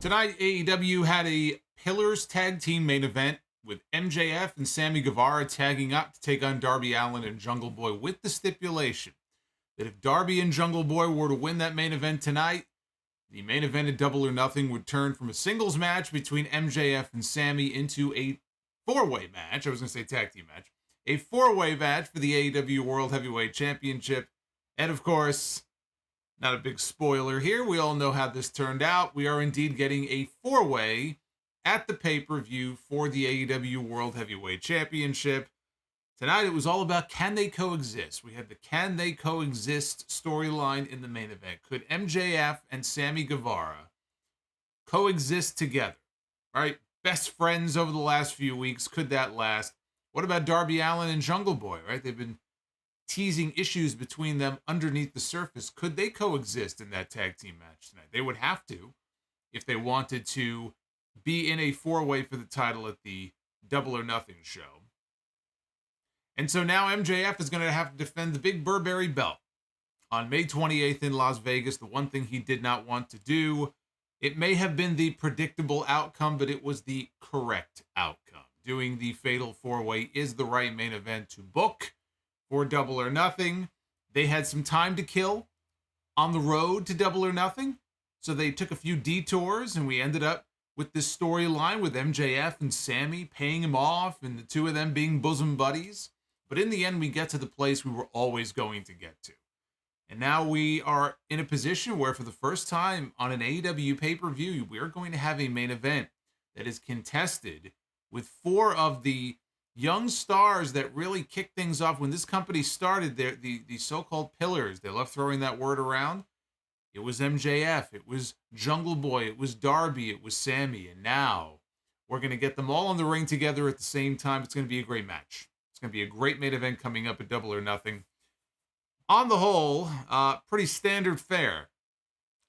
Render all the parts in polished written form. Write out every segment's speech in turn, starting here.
tonight, AEW had a Pillars Tag Team main event with MJF and Sammy Guevara tagging up to take on Darby Allin and Jungle Boy, with the stipulation that if Darby and Jungle Boy were to win that main event tonight, the main event at Double or Nothing would turn from a singles match between MJF and Sammy into a four-way match. I was going to say tag team match. A four-way match for the AEW World Heavyweight Championship. And of course, not a big spoiler here, we all know how this turned out. We are indeed getting a four-way at the pay-per-view for the AEW World Heavyweight Championship. Tonight it was all about, can they coexist? We had the can they coexist storyline in the main event. Could MJF and Sammy Guevara coexist together? All right, best friends over the last few weeks. Could that last? What about Darby Allin and Jungle Boy, right? They've been teasing issues between them underneath the surface. Could they coexist in that tag team match tonight? They would have to if they wanted to be in a four-way for the title at the Double or Nothing show. And so now MJF is going to have to defend the Big Burberry belt on May 28th in Las Vegas, the one thing he did not want to do. It may have been the predictable outcome, but it was the correct outcome. Doing the Fatal 4-Way is the right main event to book for Double or Nothing. They had some time to kill on the road to Double or Nothing, so they took a few detours, and we ended up with this storyline with MJF and Sammy paying him off and the two of them being bosom buddies. But in the end, we get to the place we were always going to get to. And now we are in a position where for the first time on an AEW pay-per-view, we are going to have a main event that is contested with four of the young stars that really kicked things off. When this company started, the so-called pillars, they love throwing that word around. It was MJF, it was Jungle Boy, it was Darby, it was Sammy, and now we're going to get them all in the ring together at the same time. It's going to be a great match. It's going to be a great main event coming up at Double or Nothing. On the whole, pretty standard fare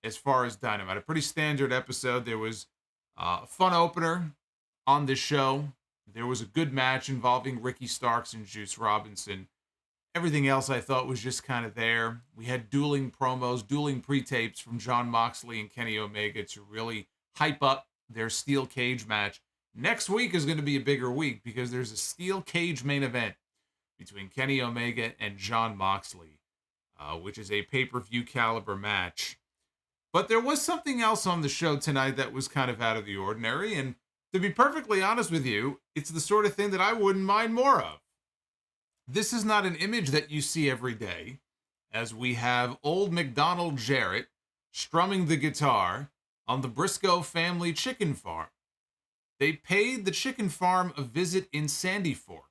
as far as Dynamite. A pretty standard episode. There was a fun opener on this show. There was a good match involving Ricky Starks and Juice Robinson. Everything else I thought was just kind of there. We had dueling promos, dueling pre-tapes from Jon Moxley and Kenny Omega to really hype up their steel cage match. Next week is going to be a bigger week because there's a steel cage main event between Kenny Omega and Jon Moxley, which is a pay-per-view caliber match. But there was something else on the show tonight that was kind of out of the ordinary, and to be perfectly honest with you, it's the sort of thing that I wouldn't mind more of. This is not an image that you see every day, as we have old MacDonald Jarrett strumming the guitar on the Briscoe family chicken farm. They paid the chicken farm a visit in Sandy Fork.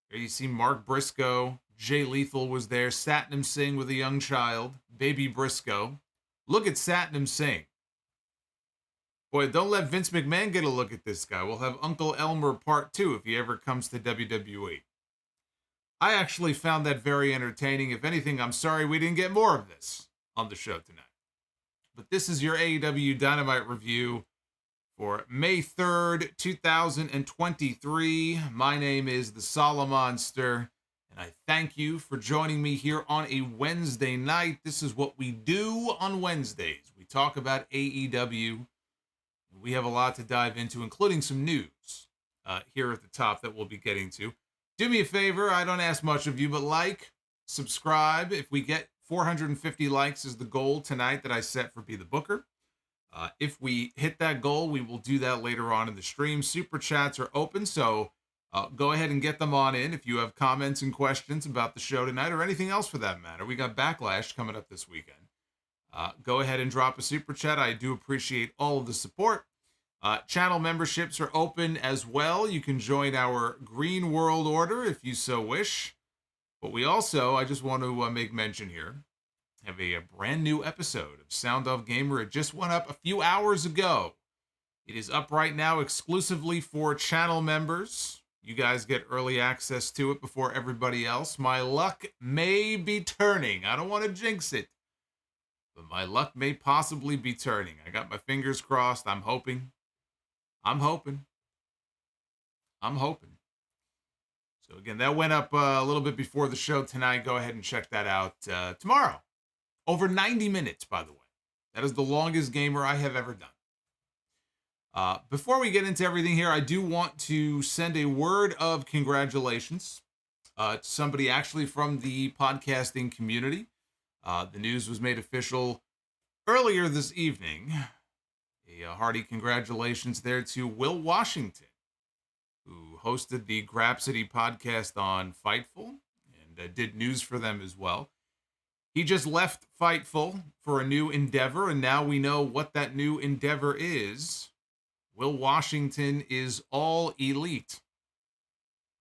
Here you see Mark Briscoe, Jay Lethal was there, Satnam Singh with a young child, baby Briscoe. Look at Satnam Singh. Boy, don't let Vince McMahon get a look at this guy. We'll have Uncle Elmer Part 2 if he ever comes to WWE. I actually found that very entertaining. If anything, I'm sorry we didn't get more of this on the show tonight. But this is your AEW Dynamite review for May 3rd, 2023. My name is the Solomonster, and I thank you for joining me here on a Wednesday night. This is what we do on Wednesdays. We talk about AEW. We have a lot to dive into, including some news here at the top that we'll be getting to. Do me a favor, I don't ask much of you, but like, subscribe. If we get 450 likes is the goal tonight that I set for Be the Booker. If we hit that goal, we will do that later on in the stream. Super chats are open, so go ahead and get them on in if you have comments and questions about the show tonight or anything else for that matter. We got Backlash coming up this weekend. Go ahead and drop a super chat. I do appreciate all of the support. Channel memberships are open as well. You can join our Green World Order if you so wish. But we also, I just want to make mention here, have a brand new episode of Sound Of Gamer. It just went up a few hours ago. It is up right now exclusively for channel members. You guys get early access to it before everybody else. My luck may be turning. I don't want to jinx it, but my luck may possibly be turning. I got my fingers crossed. I'm hoping. So again, that went up a little bit before the show tonight. Go ahead and check that out tomorrow. Over 90 minutes, by the way. That is the longest gamer I have ever done. Before we get into everything here, I do want to send a word of congratulations to somebody actually from the podcasting community. The news was made official earlier this evening. A hearty congratulations there to Will Washington, who hosted the Grapsity podcast on Fightful and did news for them as well. He just left Fightful for a new endeavor, and now we know what that new endeavor is. Will Washington is All Elite.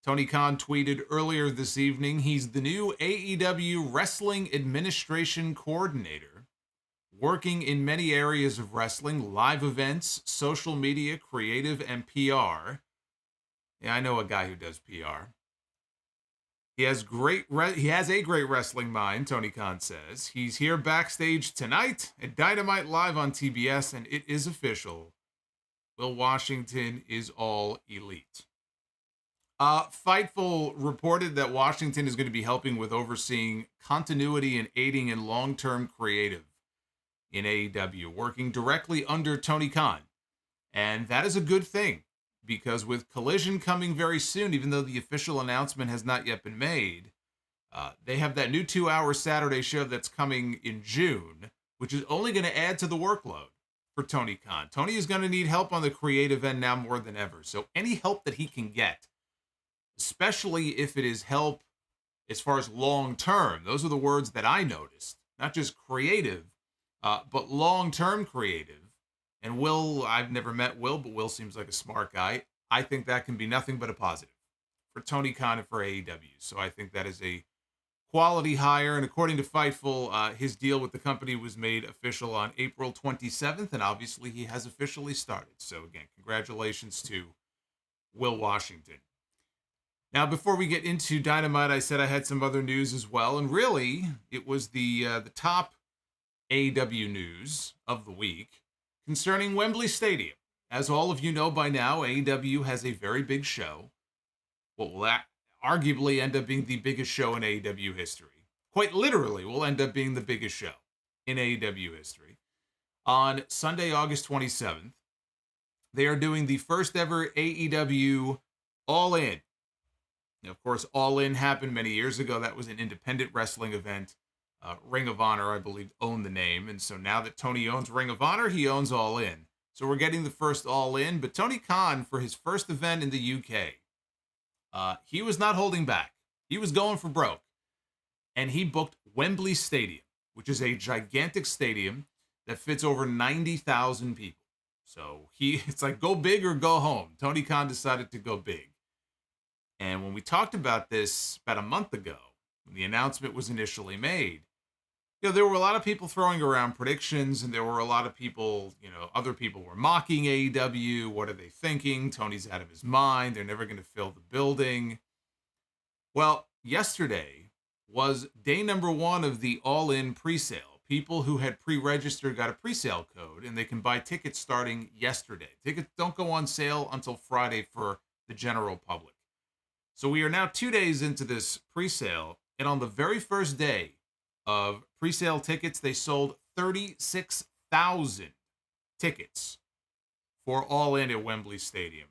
Tony Khan tweeted earlier this evening he's the new AEW Wrestling Administration Coordinator, working in many areas of wrestling, live events, social media, creative, and PR. Yeah, I know a guy who does PR. He has a great wrestling mind, Tony Khan says. He's here backstage tonight at Dynamite live on TBS, and it is official. Will Washington is All Elite. Fightful reported that Washington is going to be helping with overseeing continuity and aiding in long-term creative in AEW, working directly under Tony Khan. And that is a good thing, because with Collision coming very soon, even though the official announcement has not yet been made, they have that new 2-hour Saturday show that's coming in June, which is only going to add to the workload for Tony Khan. Tony is going to need help on the creative end now more than ever. So any help that he can get, especially if it is help as far as long-term, those are the words that I noticed, not just creative, but long-term creative. And Will, I've never met Will, but Will seems like a smart guy. I think that can be nothing but a positive for Tony Khan and for AEW. So I think that is a quality hire. And according to Fightful, his deal with the company was made official on April 27th. And obviously he has officially started. So again, congratulations to Will Washington. Now, before we get into Dynamite, I said I had some other news as well. And really, it was the top AEW news of the week concerning Wembley Stadium. As all of you know by now, AEW has a very big show. What will arguably end up being the biggest show in AEW history. Quite literally will end up being the biggest show in AEW history. On Sunday, August 27th, they are doing the first ever AEW All In. Now, of course, All In happened many years ago. That was an independent wrestling event. Ring of Honor, I believe, owned the name. And so now that Tony owns Ring of Honor, he owns All In. So we're getting the first All In. But Tony Khan, for his first event in the UK, he was not holding back. He was going for broke. And he booked Wembley Stadium, which is a gigantic stadium that fits over 90,000 people. So it's like go big or go home. Tony Khan decided to go big. And when we talked about this about a month ago, when the announcement was initially made, there were a lot of people throwing around predictions, and there were a lot of people, other people were mocking AEW. What are they thinking? Tony's out of his mind. They're never going to fill the building. Well, yesterday was day number 1 of the All-In presale. People who had pre-registered got a presale code, and they can buy tickets starting yesterday. Tickets don't go on sale until Friday for the general public. So we are now 2 days into this presale, and on the very first day of presale tickets, they sold 36,000 tickets for All In at Wembley Stadium,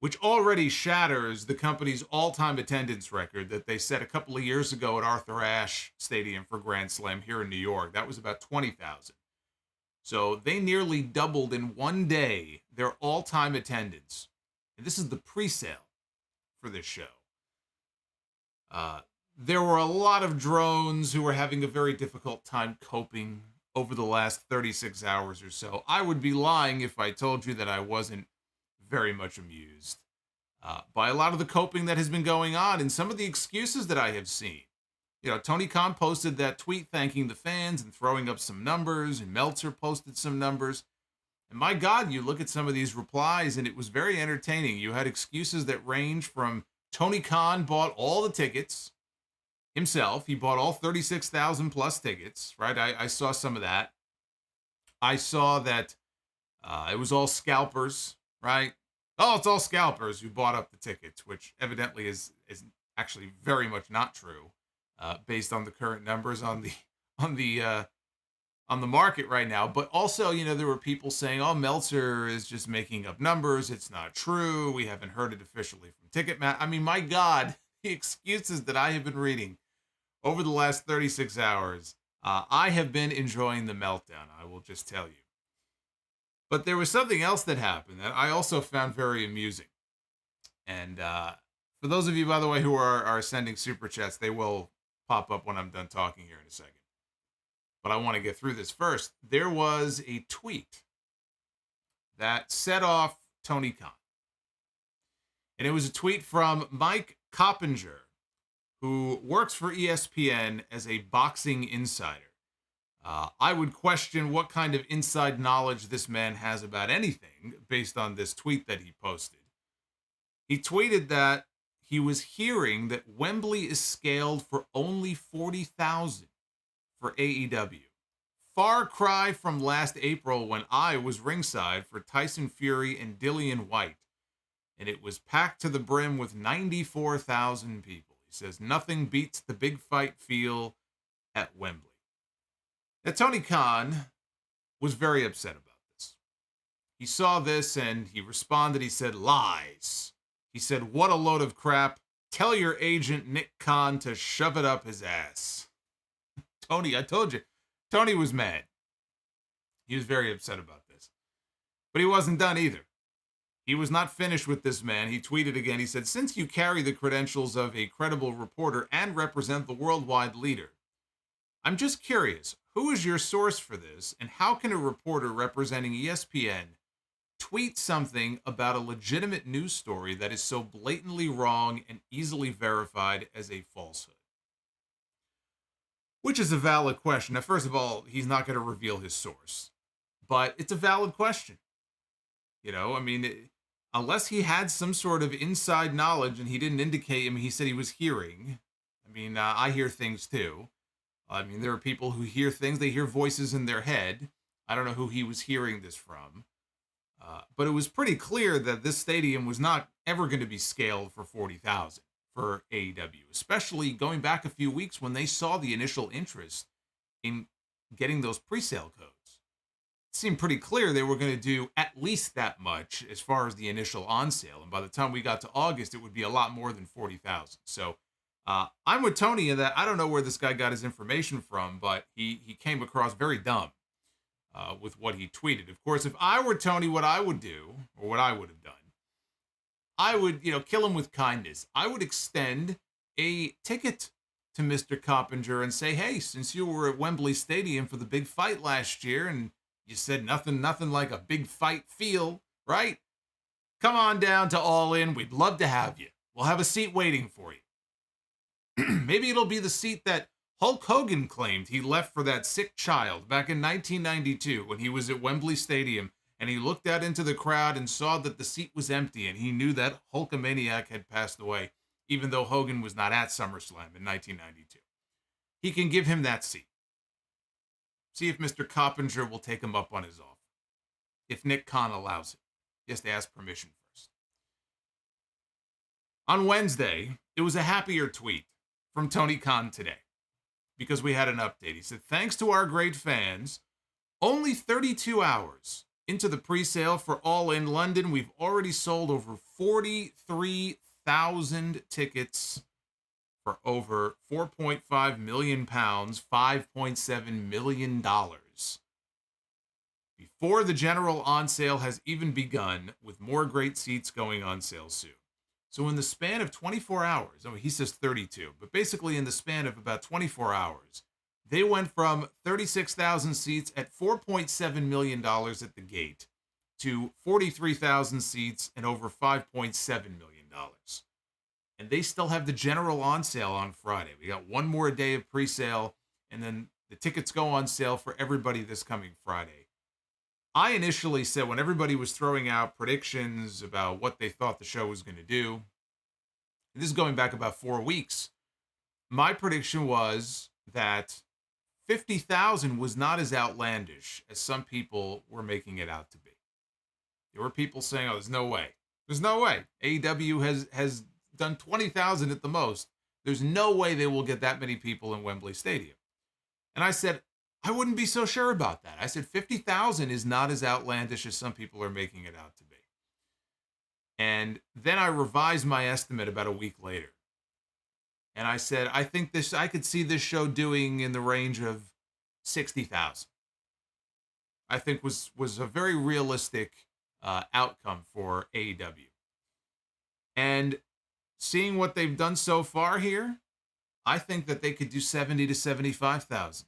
which already shatters the company's all-time attendance record that they set a couple of years ago at Arthur Ashe Stadium for Grand Slam here in New York. That was about 20,000. So they nearly doubled in one day their all-time attendance. And this is the presale for this show. There were a lot of drones who were having a very difficult time coping over the last 36 hours or so. I would be lying if I told you that I wasn't very much amused by a lot of the coping that has been going on and some of the excuses that I have seen. Tony Khan posted that tweet thanking the fans and throwing up some numbers, and Meltzer posted some numbers. And my God, you look at some of these replies, and it was very entertaining. You had excuses that range from Tony Khan bought all the tickets himself. He bought all 36,000 plus tickets, right? I saw some of that. I saw that it was all scalpers, right? Oh, it's all scalpers who bought up the tickets, which evidently is actually very much not true, based on the current numbers on the on the market right now. But also, there were people saying, oh, Meltzer is just making up numbers. It's not true. We haven't heard it officially from Ticketmaster. I mean, my God, the excuses that I have been reading over the last 36 hours. I have been enjoying the meltdown, I will just tell you. But there was something else that happened that I also found very amusing. And for those of you, by the way, who are sending super chats, they will pop up when I'm done talking here in a second. But I want to get through this first. There was a tweet that set off Tony Khan. And it was a tweet from Mike Coppinger, who works for ESPN as a boxing insider. I would question what kind of inside knowledge this man has about anything based on this tweet that he posted. He tweeted that he was hearing that Wembley is scaled for only 40,000 for AEW. Far cry from last April when I was ringside for Tyson Fury and Dillian White, and it was packed to the brim with 94,000 people. He says nothing beats the big fight feel at Wembley. Now, Tony Khan was very upset about this. He saw this and he responded. He said, lies. He said, what a load of crap. Tell your agent, Nick Khan, to shove it up his ass. Tony, I told you. Tony was mad. He was very upset about this. But he wasn't done either. He was not finished with this man. He tweeted again. He said, since you carry the credentials of a credible reporter and represent the worldwide leader, I'm just curious, who is your source for this, and how can a reporter representing ESPN tweet something about a legitimate news story that is so blatantly wrong and easily verified as a falsehood? Which is a valid question. Now, first of all, he's not going to reveal his source, but it's a valid question. Unless he had some sort of inside knowledge and he didn't indicate, he said he was hearing. I hear things too. There are people who hear things. They hear voices in their head. I don't know who he was hearing this from. But it was pretty clear that this stadium was not ever going to be scaled for 40,000 for AEW, especially going back a few weeks when they saw the initial interest in getting those pre-sale codes. It seemed pretty clear they were going to do at least that much as far as the initial on sale. And by the time we got to August, it would be a lot more than 40,000. So I'm with Tony in that I don't know where this guy got his information from, but he came across very dumb with what he tweeted. Of course, if I were Tony, what I would do, or what I would have done, I would, kill him with kindness. I would extend a ticket to Mr. Coppinger and say, hey, since you were at Wembley Stadium for the big fight last year and you said nothing like a big fight feel, right? Come on down to Allin. We'd love to have you. We'll have a seat waiting for you. Maybe it'll be the seat that Hulk Hogan claimed he left for that sick child back in 1992 when he was at Wembley Stadium and he looked out into the crowd and saw that the seat was empty and he knew that Hulkamania had passed away, even though Hogan was not at SummerSlam in 1992. He can give him that seat. See if Mr. Coppinger will take him up on his offer. If Nick Khan allows it. He has to ask permission first. On Wednesday, it was a happier tweet from Tony Khan today because we had an update. He said, thanks to our great fans, only 32 hours into the pre-sale for Allin London, we've already sold over 43,000 tickets for over £4.5 million, $5.7 million, before the general on sale has even begun, with more great seats going on sale soon. So in the span of 24 hours, he says 32, but basically in the span of about 24 hours, they went from 36,000 seats at $4.7 million at the gate to 43,000 seats and over $5.7 million. And they still have the general on sale on Friday. We got one more day of pre-sale, and then the tickets go on sale for everybody this coming Friday. I initially said, when everybody was throwing out predictions about what they thought the show was going to do, and this is going back about 4 weeks, my prediction was that 50,000 was not as outlandish as some people were making it out to be. There were people saying, oh, there's no way. There's no way. AEW has done 20,000 at the most. There's no way they will get that many people in Wembley Stadium. And I said, I wouldn't be so sure about that. I said 50,000 is not as outlandish as some people are making it out to be. And then I revised my estimate about a week later. And I said, I could see this show doing in the range of 60,000. I think was a very realistic outcome for AEW. And seeing what they've done so far here, I think that they could do 70 to 75,000.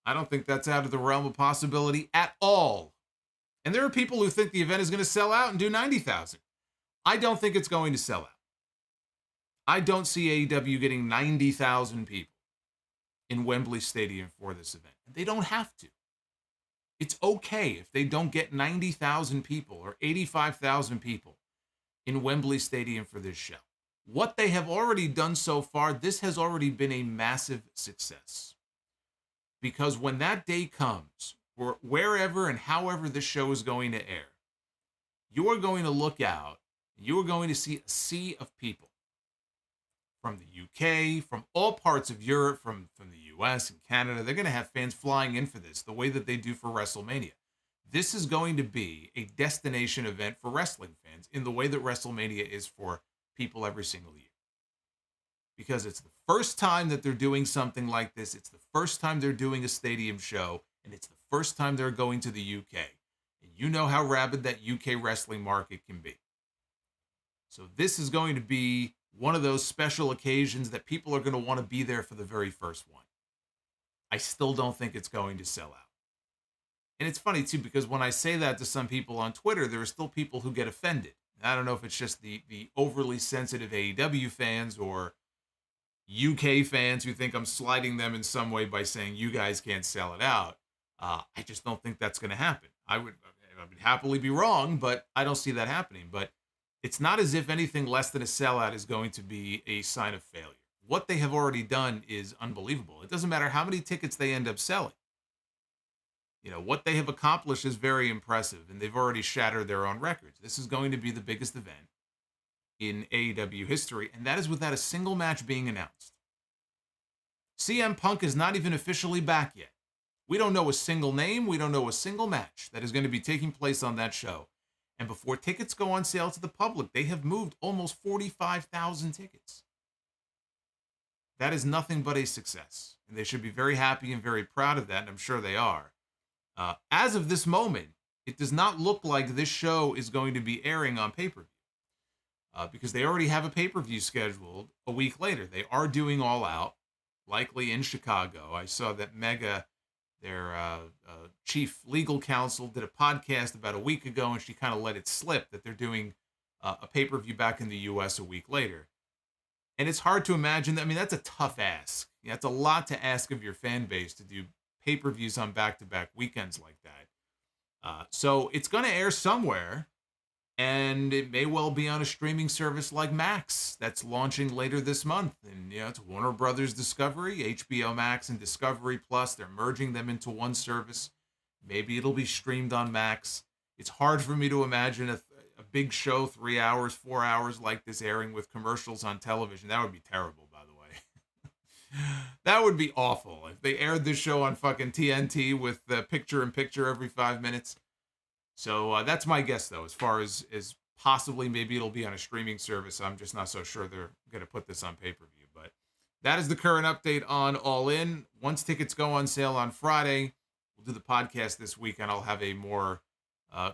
I don't think that's out of the realm of possibility at all. And there are people who think the event is going to sell out and do 90,000. I don't think it's going to sell out. I don't see AEW getting 90,000 people in Wembley Stadium for this event. They don't have to. It's okay if they don't get 90,000 people or 85,000 people in Wembley Stadium for this show. What they have already done so far, this has already been a massive success. Because when that day comes, wherever and however this show is going to air, you are going to look out, and you are going to see a sea of people from the UK, from all parts of Europe, from the US and Canada. They're going to have fans flying in for this, the way that they do for WrestleMania. This is going to be a destination event for wrestling fans in the way that WrestleMania is for people every single year. Because it's the first time that they're doing something like this. It's the first time they're doing a stadium show, and it's the first time they're going to the UK. And you know how rabid that UK wrestling market can be. So this is going to be one of those special occasions that people are going to want to be there for the very first one. I still don't think it's going to sell out. And it's funny, too, because when I say that to some people on Twitter, there are still people who get offended. I don't know if it's just the overly sensitive AEW fans or UK fans who think I'm slighting them in some way by saying you guys can't sell it out. I just don't think that's going to happen. I would happily be wrong, but I don't see that happening. But it's not as if anything less than a sellout is going to be a sign of failure. What they have already done is unbelievable. It doesn't matter how many tickets they end up selling. You know, what they have accomplished is very impressive, and they've already shattered their own records. This is going to be the biggest event in AEW history, and that is without a single match being announced. CM Punk is not even officially back yet. We don't know a single name. We don't know a single match that is going to be taking place on that show. And before tickets go on sale to the public, they have moved almost 45,000 tickets. That is nothing but a success, and they should be very happy and very proud of that, and I'm sure they are. As of this moment, it does not look like this show is going to be airing on pay-per-view because they already have a pay-per-view scheduled a week later. They are doing All Out, likely in Chicago. I saw that Mega, their chief legal counsel, did a podcast about a week ago, and she kind of let it slip that they're doing a pay-per-view back in the U.S. a week later. And it's hard to imagine that. I mean, that's a tough ask. Yeah, it's a lot to ask of your fan base to do pay-per-views on back-to-back weekends like that. So it's going to air somewhere, and it may well be on a streaming service like Max that's launching later this month. And, you know, it's Warner Brothers Discovery, HBO Max, and Discovery Plus. They're merging them into one service. Maybe it'll be streamed on Max. It's hard for me to imagine a big show, 3 hours, 4 hours like this airing with commercials on television. That would be terrible, by the way. That would be awful if they aired this show on fucking TNT with the picture-in-picture every 5 minutes. So that's my guess, though, as far as possibly maybe it'll be on a streaming service. I'm just not so sure they're going to put this on pay-per-view. But that is the current update on All In. Once tickets go on sale on Friday, we'll do the podcast this week, and I'll have a more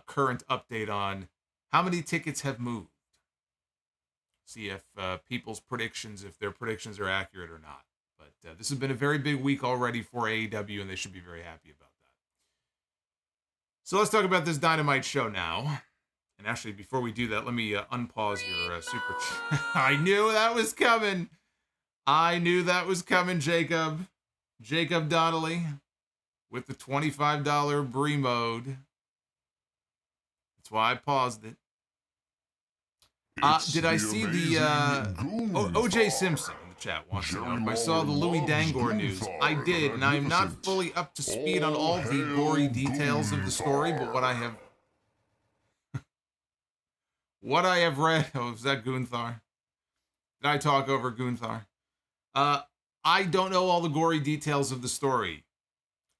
current update on how many tickets have moved. See if people's predictions, if their predictions are accurate or not. But this has been a very big week already for AEW, and they should be very happy about that. So let's talk about this Dynamite show now. And actually, before we do that, let me unpause your super chat. I knew that was coming. I knew that was coming, Jacob. Jacob Donnelly with the $25 Brie mode. That's why I paused it. Did I see the OJ Simpson in the chat wants to know if I saw the Louis Dangor news? I did, and I'm not fully up to speed on all the gory details of the story, but what I have read. Oh, is that Gunther? Did I talk over Gunther? I don't know all the gory details of the story.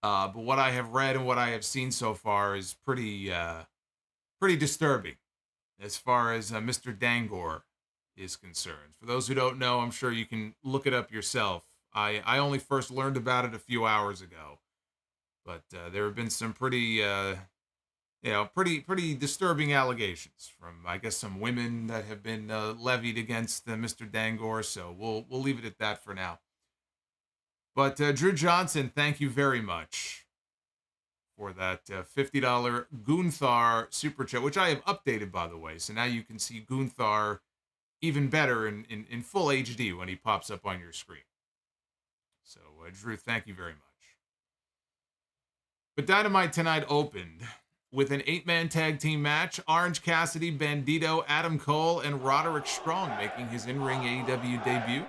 But what I have read and what I have seen so far is pretty disturbing as far as Mr. Dangor is concerned. For those who don't know, I'm sure you can look it up yourself. I only first learned about it a few hours ago, but there have been some pretty pretty disturbing allegations from, I guess, some women that have been levied against Mr. Dangor. So we'll leave it at that for now. But Drew Johnson, thank you very much for that $50 Gunther super chat, which I have updated, by the way. So now you can see Gunther even better in full HD when he pops up on your screen. So, Drew, thank you very much. But Dynamite tonight opened with an 8-man tag team match. Orange Cassidy, Bandido, Adam Cole, and Roderick Strong making his in-ring AEW debut.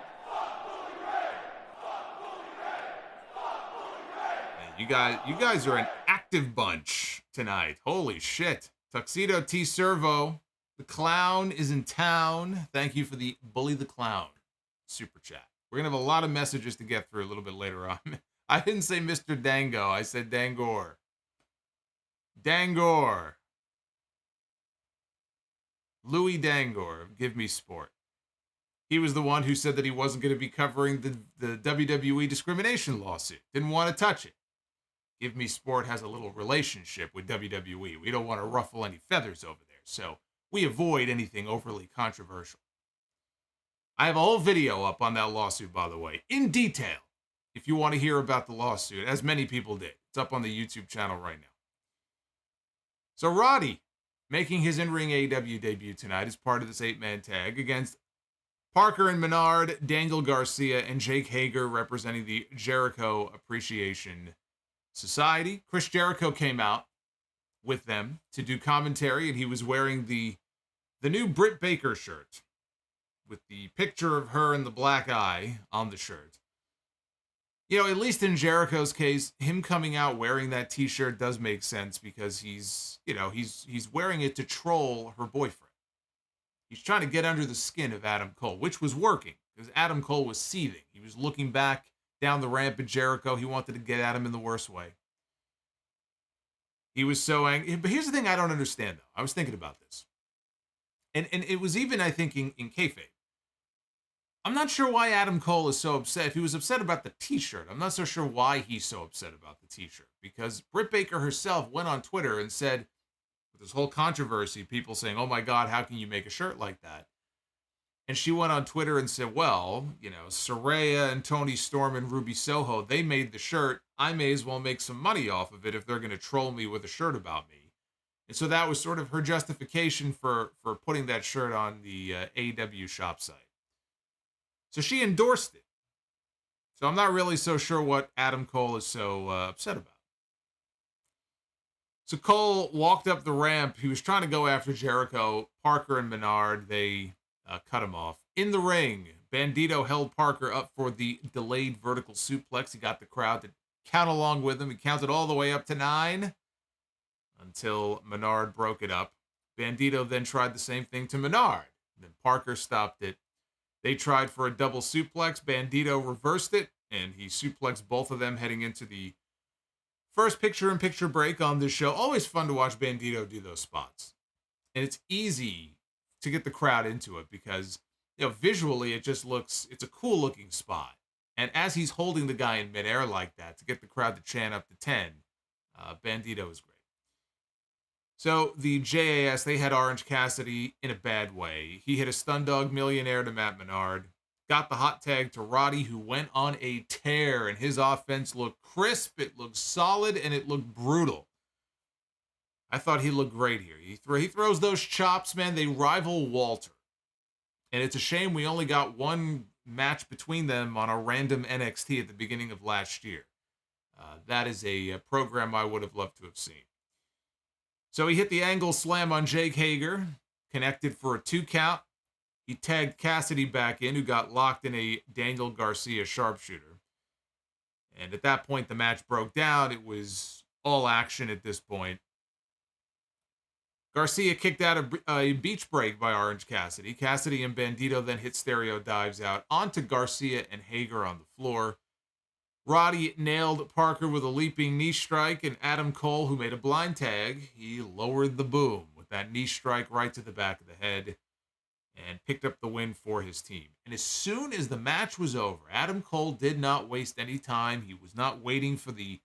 You guys are an active bunch tonight. Holy shit. Tuxedo T Servo, the clown is in town. Thank you for the Bully the Clown super chat. We're going to have a lot of messages to get through a little bit later on. I didn't say Mr. Dango. I said Dangor. Dangor. Louis Dangor, Give Me Sport. He was the one who said that he wasn't going to be covering the WWE discrimination lawsuit. Didn't want to touch it. Give Me Sport has a little relationship with WWE. We don't want to ruffle any feathers over there, so we avoid anything overly controversial. I have a whole video up on that lawsuit, by the way, in detail, if you want to hear about the lawsuit, as many people did. It's up on the YouTube channel right now. So Roddy, making his in-ring AEW debut tonight as part of this 8-man tag against Parker and Menard, Daniel Garcia, and Jake Hager representing the Jericho Appreciation Society. Chris Jericho came out with them to do commentary, and he was wearing the new Britt Baker shirt with the picture of her and the black eye on the shirt. You know, at least in Jericho's case, him coming out wearing that t-shirt does make sense because he's wearing it to troll her boyfriend. He's trying to get under the skin of Adam Cole, which was working because Adam Cole was seething. He was looking back down the ramp at Jericho. He wanted to get at him in the worst way. He was so angry. But here's the thing I don't understand, though. I was thinking about this. And it was even, I think, in kayfabe. I'm not sure why Adam Cole is so upset. If he was upset about the t-shirt, I'm not so sure why he's so upset about the t-shirt. Because Britt Baker herself went on Twitter and said, with this whole controversy, people saying, oh my God, how can you make a shirt like that? And she went on Twitter and said, well, you know, Saraya and Tony Storm and Ruby Soho, they made the shirt. I may as well make some money off of it if they're going to troll me with a shirt about me. And so that was sort of her justification for putting that shirt on the AEW shop site. So she endorsed it. So I'm not really so sure what Adam Cole is so upset about. So Cole walked up the ramp. He was trying to go after Jericho. Parker and Menard, they cut him off. In the ring, Bandido held Parker up for the delayed vertical suplex. He got the crowd to count along with him. He counted all the way up to 9 until Menard broke it up. Bandido then tried the same thing to Menard. Then Parker stopped it. They tried for a double suplex. Bandido reversed it, and he suplexed both of them heading into the first picture-in-picture break on this show. Always fun to watch Bandido do those spots. And it's easy to get the crowd into it because, you know, visually it just looks, it's a cool-looking spot. And as he's holding the guy in midair like that to get the crowd to chant up to 10, Bandido is great. So the JAS, they had Orange Cassidy in a bad way. He hit a Stun Dog Millionaire to Matt Menard. Got the hot tag to Roddy, who went on a tear, and his offense looked crisp, it looked solid, and it looked brutal. I thought he looked great here. He throws those chops, man. They rival Walter. And it's a shame we only got one match between them on a random NXT at the beginning of last year. That is a program I would have loved to have seen. So he hit the angle slam on Jake Hager, connected for a 2 count. He tagged Cassidy back in, who got locked in a Daniel Garcia sharpshooter. And at that point, the match broke down. It was all action at this point. Garcia kicked out a beach break by Orange Cassidy. Cassidy and Bandido then hit stereo dives out onto Garcia and Hager on the floor. Roddy nailed Parker with a leaping knee strike, and Adam Cole, who made a blind tag, he lowered the boom with that knee strike right to the back of the head and picked up the win for his team. And as soon as the match was over, Adam Cole did not waste any time. He was not waiting for the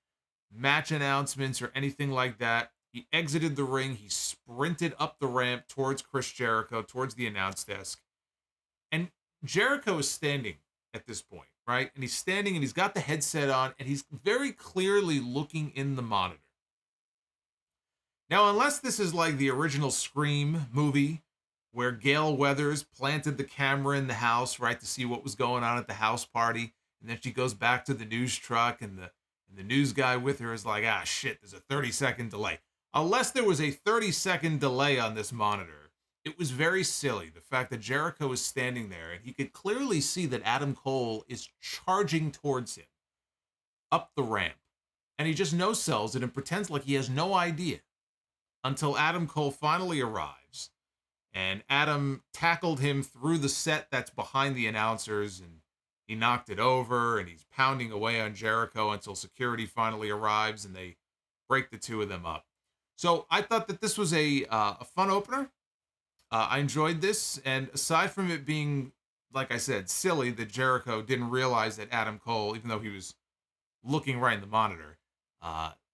match announcements or anything like that. He exited the ring. He sprinted up the ramp towards Chris Jericho, towards the announce desk. And Jericho is standing at this point, right? And he's standing and he's got the headset on and he's very clearly looking in the monitor. Now, unless this is like the original Scream movie where Gail Weathers planted the camera in the house, right, to see what was going on at the house party, and then she goes back to the news truck and the news guy with her is like, ah, shit, there's a 30-second delay. Unless there was a 30-second delay on this monitor, it was very silly, the fact that Jericho is standing there, and he could clearly see that Adam Cole is charging towards him up the ramp. And he just no-sells it and pretends like he has no idea until Adam Cole finally arrives. And Adam tackled him through the set that's behind the announcers, and he knocked it over, and he's pounding away on Jericho until security finally arrives, and they break the two of them up. So I thought that this was a fun opener. I enjoyed this, and aside from it being, like I said, silly that Jericho didn't realize that Adam Cole, even though he was looking right in the monitor,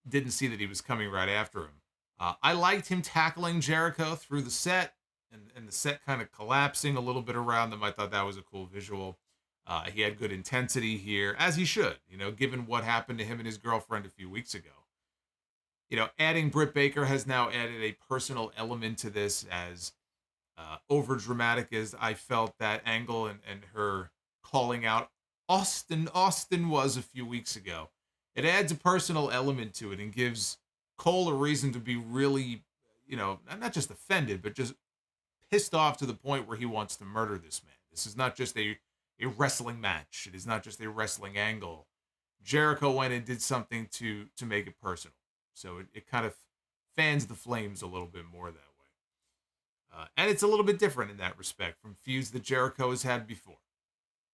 didn't see that he was coming right after him. I liked him tackling Jericho through the set, and the set kind of collapsing a little bit around them. I thought that was a cool visual. He had good intensity here, as he should, given what happened to him and his girlfriend a few weeks ago. Adding Britt Baker has now added a personal element to this, as over-dramatic as I felt that angle and her calling out Austin was a few weeks ago. It adds a personal element to it and gives Cole a reason to be really, not just offended, but just pissed off to the point where he wants to murder this man. This is not just a wrestling match. It is not just a wrestling angle. Jericho went and did something to make it personal. So it kind of fans the flames a little bit more that way. And it's a little bit different in that respect from feuds that Jericho has had before.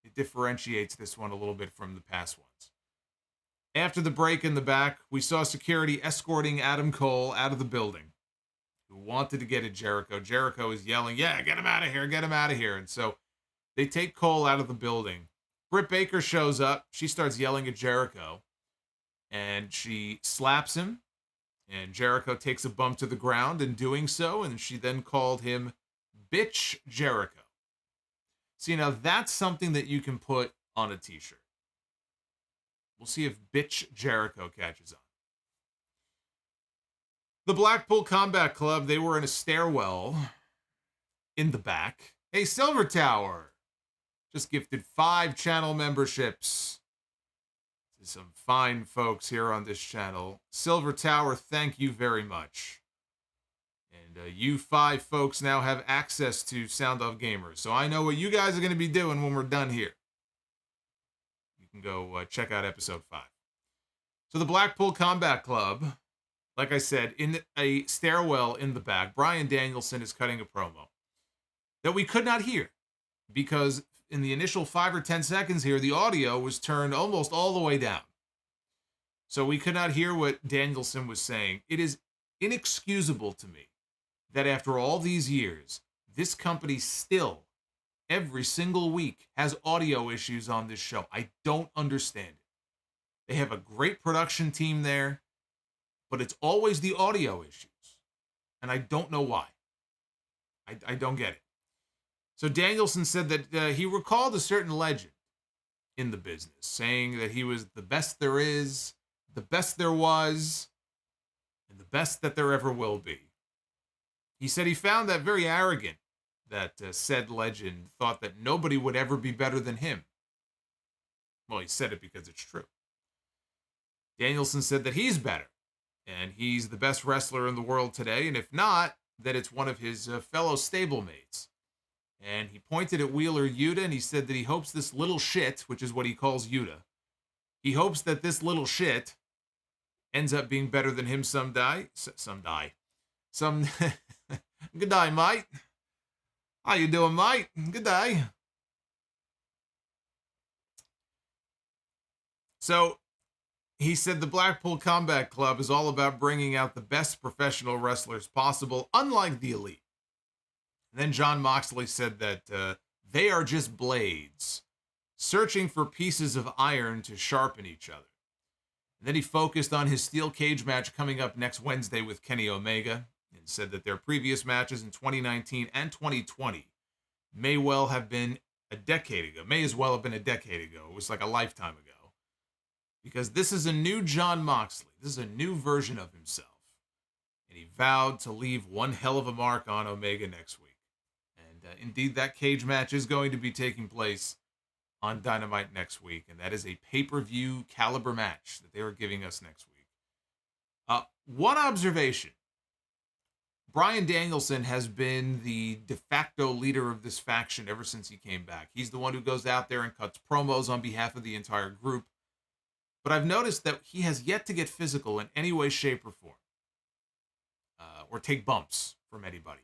It differentiates this one a little bit from the past ones. After the break in the back, we saw security escorting Adam Cole out of the building, who wanted to get at Jericho. Jericho is yelling, yeah, get him out of here, get him out of here. And so they take Cole out of the building. Britt Baker shows up. She starts yelling at Jericho, and she slaps him, and Jericho takes a bump to the ground in doing so, and she then called him Bitch Jericho. See, now that's something that you can put on a t-shirt. We'll see if Bitch Jericho catches on. The Blackpool Combat Club, they were in a stairwell in the back. Hey, Silver Tower just gifted 5 channel memberships to some fine folks here on this channel. Silver Tower, thank you very much. And you 5 folks now have access to Sound Off Gamers. So I know what you guys are going to be doing when we're done here. You can go check out episode 5. So the Blackpool Combat Club, like I said, in a stairwell in the back, Bryan Danielson is cutting a promo that we could not hear because in the initial 5 or 10 seconds here, the audio was turned almost all the way down. So we could not hear what Danielson was saying. It is inexcusable to me that after all these years, this company still, every single week, has audio issues on this show. I don't understand it. They have a great production team there, but it's always the audio issues. And I don't know why. I don't get it. So Danielson said that he recalled a certain legend in the business, saying that he was the best there is, the best there was, and the best that there ever will be. He said he found that very arrogant, that said legend thought that nobody would ever be better than him. Well, he said it because it's true. Danielson said that he's better, and he's the best wrestler in the world today, and if not, that it's one of his fellow stablemates. And he pointed at Wheeler Yuta, and he said that he hopes this little shit, which is what he calls Yuta, he hopes that this little shit ends up being better than him someday. Good day, mate. How you doing, mate? Good day. So He said the Blackpool Combat Club is all about bringing out the best professional wrestlers possible, unlike the Elite. And then Jon Moxley said that they are just blades, searching for pieces of iron to sharpen each other. And then he focused on his steel cage match coming up next Wednesday with Kenny Omega, and said that their previous matches in 2019 and 2020 may well have been a decade ago. May as well have been a decade ago. It was like a lifetime ago. Because this is a new Jon Moxley. This is a new version of himself. And he vowed to leave one hell of a mark on Omega next week. And indeed, that cage match is going to be taking place on Dynamite next week. And that is a pay-per-view caliber match that they are giving us next week. One observation. Bryan Danielson has been the de facto leader of this faction ever since he came back. He's the one who goes out there and cuts promos on behalf of the entire group. But I've noticed that he has yet to get physical in any way, shape, or form. Or take bumps from anybody.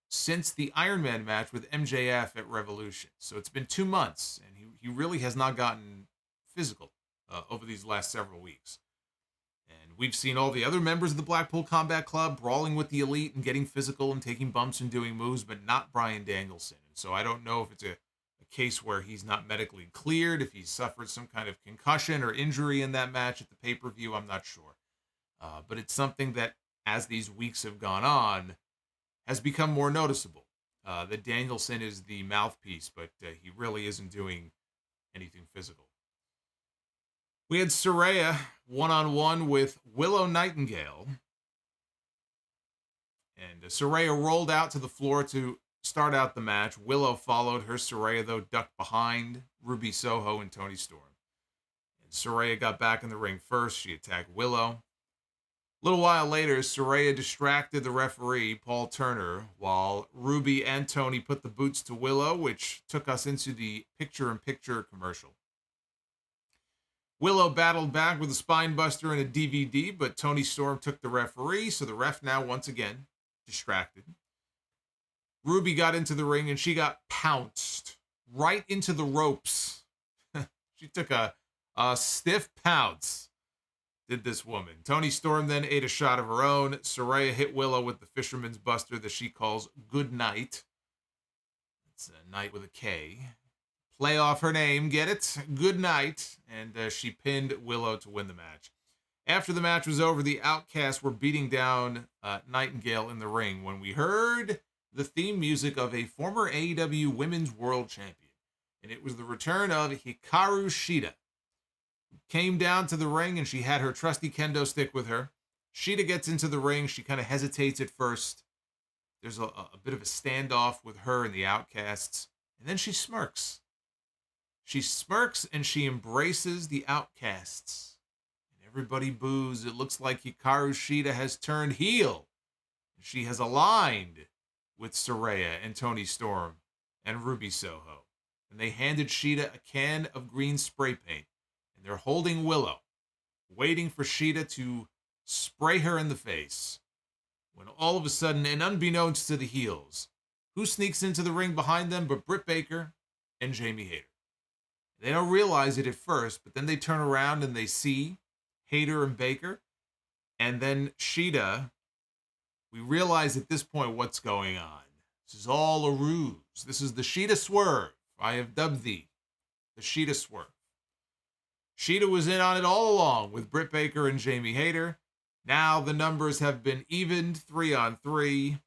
Since the Iron Man match with MJF at Revolution. So it's been 2 months, and he really has not gotten physical over these last several weeks. And we've seen all the other members of the Blackpool Combat Club brawling with the Elite and getting physical and taking bumps and doing moves, but not Bryan Danielson. And so I don't know if it's a case where he's not medically cleared, if he suffered some kind of concussion or injury in that match at the pay-per-view, I'm not sure. But it's something that, as these weeks have gone on, has become more noticeable. That Danielson is the mouthpiece, but he really isn't doing anything physical. We had Saraya one-on-one with Willow Nightingale. And Saraya rolled out to the floor to start out the match. Willow followed her. Saraya, though, ducked behind Ruby Soho and Toni Storm. And Saraya got back in the ring first. She attacked Willow. A little while later, Saraya distracted the referee, Paul Turner, while Ruby and Toni put the boots to Willow, which took us into the picture-in-picture commercial. Willow battled back with a spine buster and a DVD, but Toni Storm took the referee, so the ref now once again distracted. Ruby got into the ring and she got pounced right into the ropes. She took a stiff pounce, did this woman. Toni Storm then ate a shot of her own. Saraya hit Willow with the fisherman's buster that she calls Good Night. It's a night with a K. Play off her name, get it? Good Night. And she pinned Willow to win the match. After the match was over, the Outcasts were beating down Nightingale in the ring when we heard the theme music of a former AEW Women's World Champion. And it was the return of Hikaru Shida. Came down to the ring and she had her trusty kendo stick with her. Shida gets into the ring. She kind of hesitates at first. There's a bit of a standoff with her and the Outcasts. And then she smirks. She smirks and she embraces the Outcasts. And everybody boos. It looks like Hikaru Shida has turned heel. She has aligned with Saraya and Toni Storm and Ruby Soho. And they handed Shida a can of green spray paint. And they're holding Willow, waiting for Shida to spray her in the face. When all of a sudden, and unbeknownst to the heels, who sneaks into the ring behind them but Britt Baker and Jamie Hayter? They don't realize it at first, but then they turn around and they see Hayter and Baker. And then Shida, we realize at this point what's going on. This is all a ruse. This is the Shida Swerve. I have dubbed thee the Shida Swerve. Shida was in on it all along with Britt Baker and Jamie Hayter. Now the numbers have been evened 3-on-3.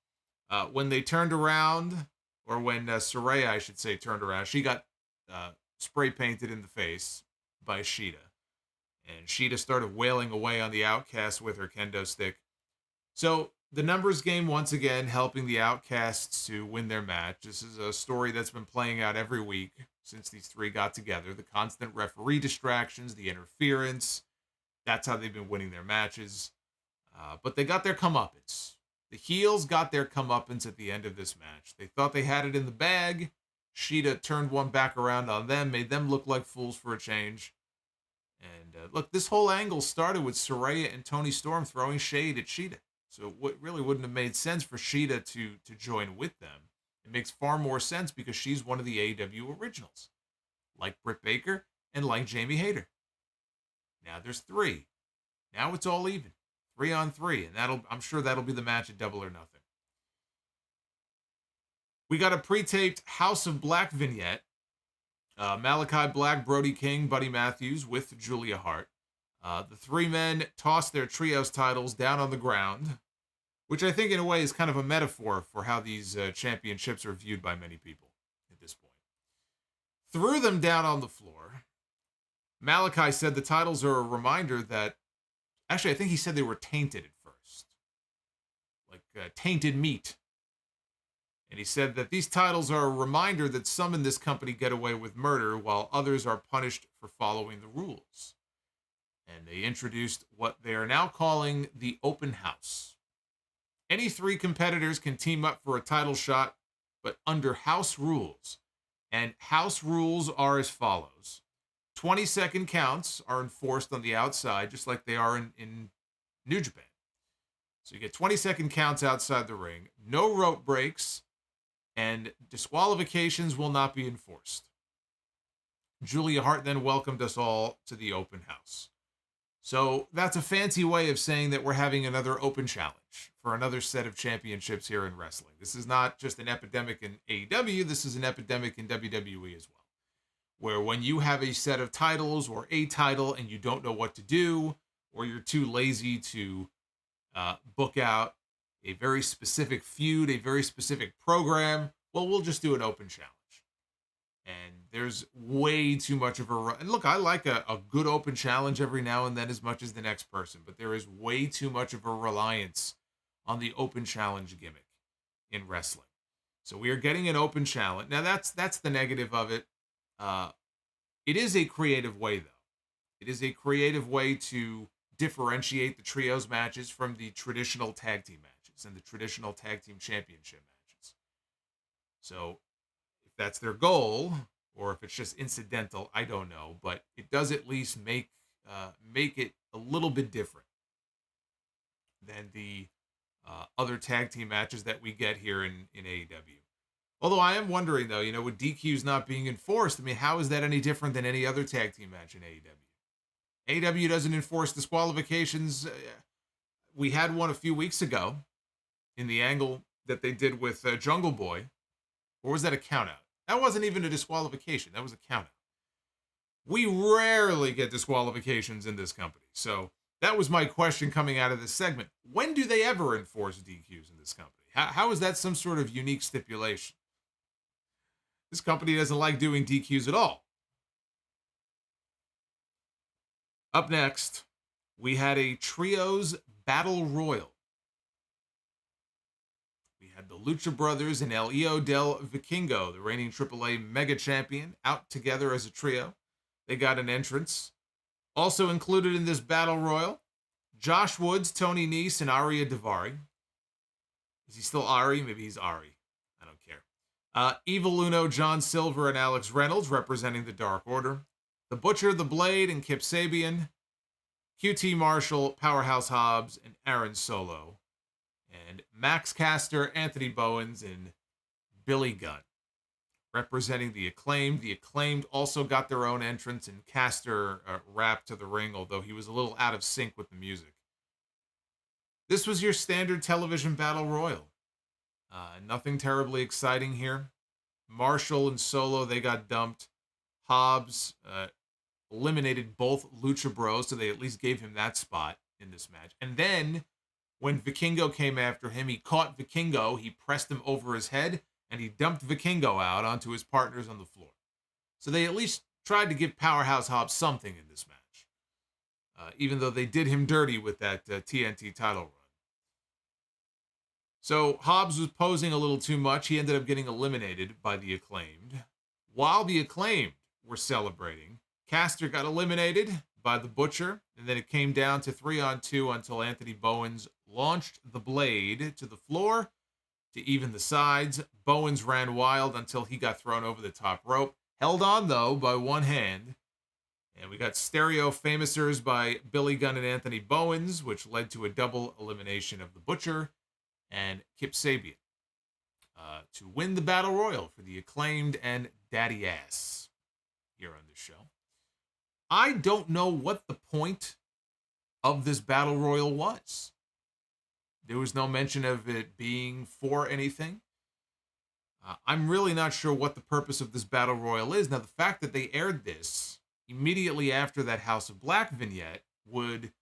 When they turned around, or when Saraya, I should say, turned around, she got spray painted in the face by Shida. And Shida started wailing away on the Outcasts with her kendo stick. So the numbers game once again helping the Outcasts to win their match. This is a story that's been playing out every week since these three got together. The constant referee distractions, the interference. That's how they've been winning their matches. But they got their comeuppance. The heels got their comeuppance at the end of this match. They thought they had it in the bag. Shida turned one back around on them, made them look like fools for a change. And look, this whole angle started with Saraya and Toni Storm throwing shade at Shida. So it really wouldn't have made sense for Shida to join with them. It makes far more sense because she's one of the AEW originals, like Britt Baker and like Jamie Hayter. Now there's 3. Now it's all even. 3-on-3. And I'm sure that'll be the match at Double or Nothing. We got a pre-taped House of Black vignette. Malachi Black, Brody King, Buddy Matthews with Julia Hart. The 3 men toss their trios titles down on the ground, which I think in a way is kind of a metaphor for how these championships are viewed by many people at this point. Threw them down on the floor. Malachi said the titles are a reminder that, actually, I think he said they were tainted at first. Like tainted meat. And he said that these titles are a reminder that some in this company get away with murder while others are punished for following the rules. And they introduced what they are now calling the open house. Any 3 competitors can team up for a title shot, but under house rules. And house rules are as follows. 20-second counts are enforced on the outside, just like they are in New Japan. So you get 20-second counts outside the ring, no rope breaks, and disqualifications will not be enforced. Julia Hart then welcomed us all to the open house. So that's a fancy way of saying that we're having another open challenge for another set of championships here in wrestling. This is not just an epidemic in AEW, this is an epidemic in WWE as well. Where when you have a set of titles or a title and you don't know what to do, or you're too lazy to book out a very specific feud, a very specific program, well, we'll just do an open challenge. And there's way too much of a... And look, I like a good open challenge every now and then as much as the next person, but there is way too much of a reliance on the open challenge gimmick in wrestling. So we are getting an open challenge. Now, that's the negative of it. It is a creative way, though. It is a creative way to differentiate the trios matches from the traditional tag team matches and the traditional tag team championship matches. So if that's their goal, or if it's just incidental, I don't know. But it does at least make it a little bit different than the other tag team matches that we get here in AEW. Although I am wondering, though, with DQs not being enforced, I mean, how is that any different than any other tag team match in AEW? AEW doesn't enforce disqualifications. We had one a few weeks ago in the angle that they did with Jungle Boy. Or was that a countout? That wasn't even a disqualification. That was a countout. We rarely get disqualifications in this company. So that was my question coming out of this segment. When do they ever enforce DQs in this company? How is that some sort of unique stipulation? This company doesn't like doing DQs at all. Up next, we had a Trios Battle Royal. We had the Lucha Brothers and El Hijo del Vikingo, the reigning AAA Mega Champion, out together as a trio. They got an entrance. Also included in this Battle Royal, Josh Woods, Tony Nese, and Aria Daivari. Is he still Ari? Maybe he's Ari. I don't care. Evil Uno, John Silver, and Alex Reynolds representing the Dark Order. The Butcher, The Blade, and Kip Sabian. QT Marshall, Powerhouse Hobbs, and Aaron Solo. And Max Caster, Anthony Bowens, and Billy Gunn representing the Acclaimed. The Acclaimed also got their own entrance, and Caster rapped to the ring, although he was a little out of sync with the music. This was your standard television battle royal. Nothing terribly exciting here. Marshall and Solo, they got dumped. Hobbs eliminated both Lucha Bros, so they at least gave him that spot in this match. And then, when Vikingo came after him, he caught Vikingo, he pressed him over his head, and he dumped Vikingo out onto his partners on the floor. So they at least tried to give Powerhouse Hobbs something in this match, even though they did him dirty with that TNT title run. So Hobbs was posing a little too much. He ended up getting eliminated by the Acclaimed. While the Acclaimed were celebrating, Caster got eliminated by the Butcher, and then it came down to 3-on-2 until Anthony Bowens launched the Blade to the floor to even the sides. Bowens ran wild until he got thrown over the top rope. Held on, though, by one hand. And we got Stereo Famousers by Billy Gunn and Anthony Bowens, which led to a double elimination of the Butcher and Kip Sabian to win the Battle Royal for the Acclaimed and Daddy Ass here on this show. I don't know what the point of this battle royal was. There was no mention of it being for anything. I'm really not sure what the purpose of this battle royal is. Now, the fact that they aired this immediately after that House of Black vignette would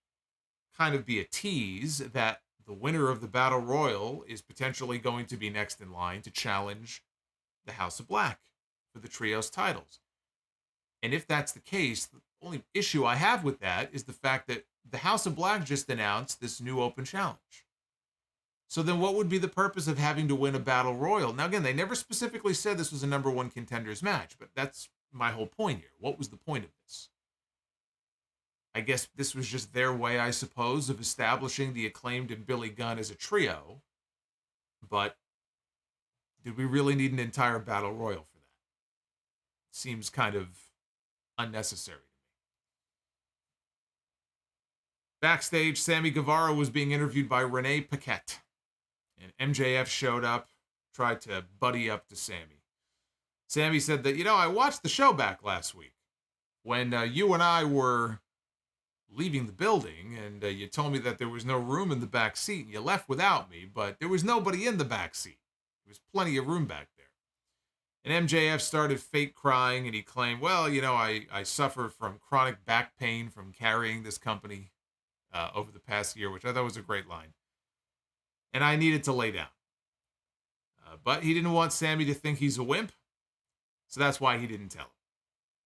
kind of be a tease that the winner of the battle royal is potentially going to be next in line to challenge the House of Black for the trios titles. And if that's the case, the only issue I have with that is the fact that the House of Black just announced this new open challenge. So then what would be the purpose of having to win a battle royal? Now, again, they never specifically said this was a number one contenders match, but that's my whole point here. What was the point of this? I guess this was just their way, I suppose, of establishing the Acclaimed and Billy Gunn as a trio. But did we really need an entire battle royal for that? Seems kind of unnecessary to me. Backstage, Sammy Guevara was being interviewed by Renee Paquette. And MJF showed up, tried to buddy up to Sammy. Sammy said that, I watched the show back last week when you and I were leaving the building, and you told me that there was no room in the back seat, and you left without me, but there was nobody in the back seat. There was plenty of room back there. And MJF started fake crying, and he claimed, well, I suffer from chronic back pain from carrying this company over the past year, which I thought was a great line. And I needed to lay down. But he didn't want Sammy to think he's a wimp, so that's why he didn't tell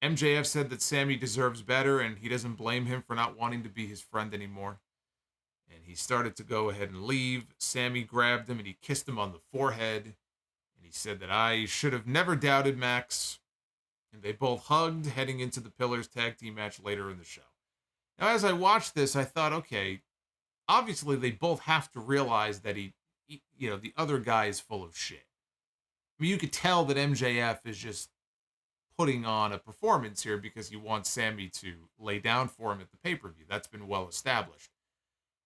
him. MJF said that Sammy deserves better, and he doesn't blame him for not wanting to be his friend anymore. And he started to go ahead and leave. Sammy grabbed him, and he kissed him on the forehead. And he said that I should have never doubted Max. And they both hugged, heading into the Pillars tag team match later in the show. Now, as I watched this, I thought, okay, obviously they both have to realize that the other guy is full of shit. I mean, you could tell that MJF is just putting on a performance here because he wants Sammy to lay down for him at the pay-per-view. That's been well established.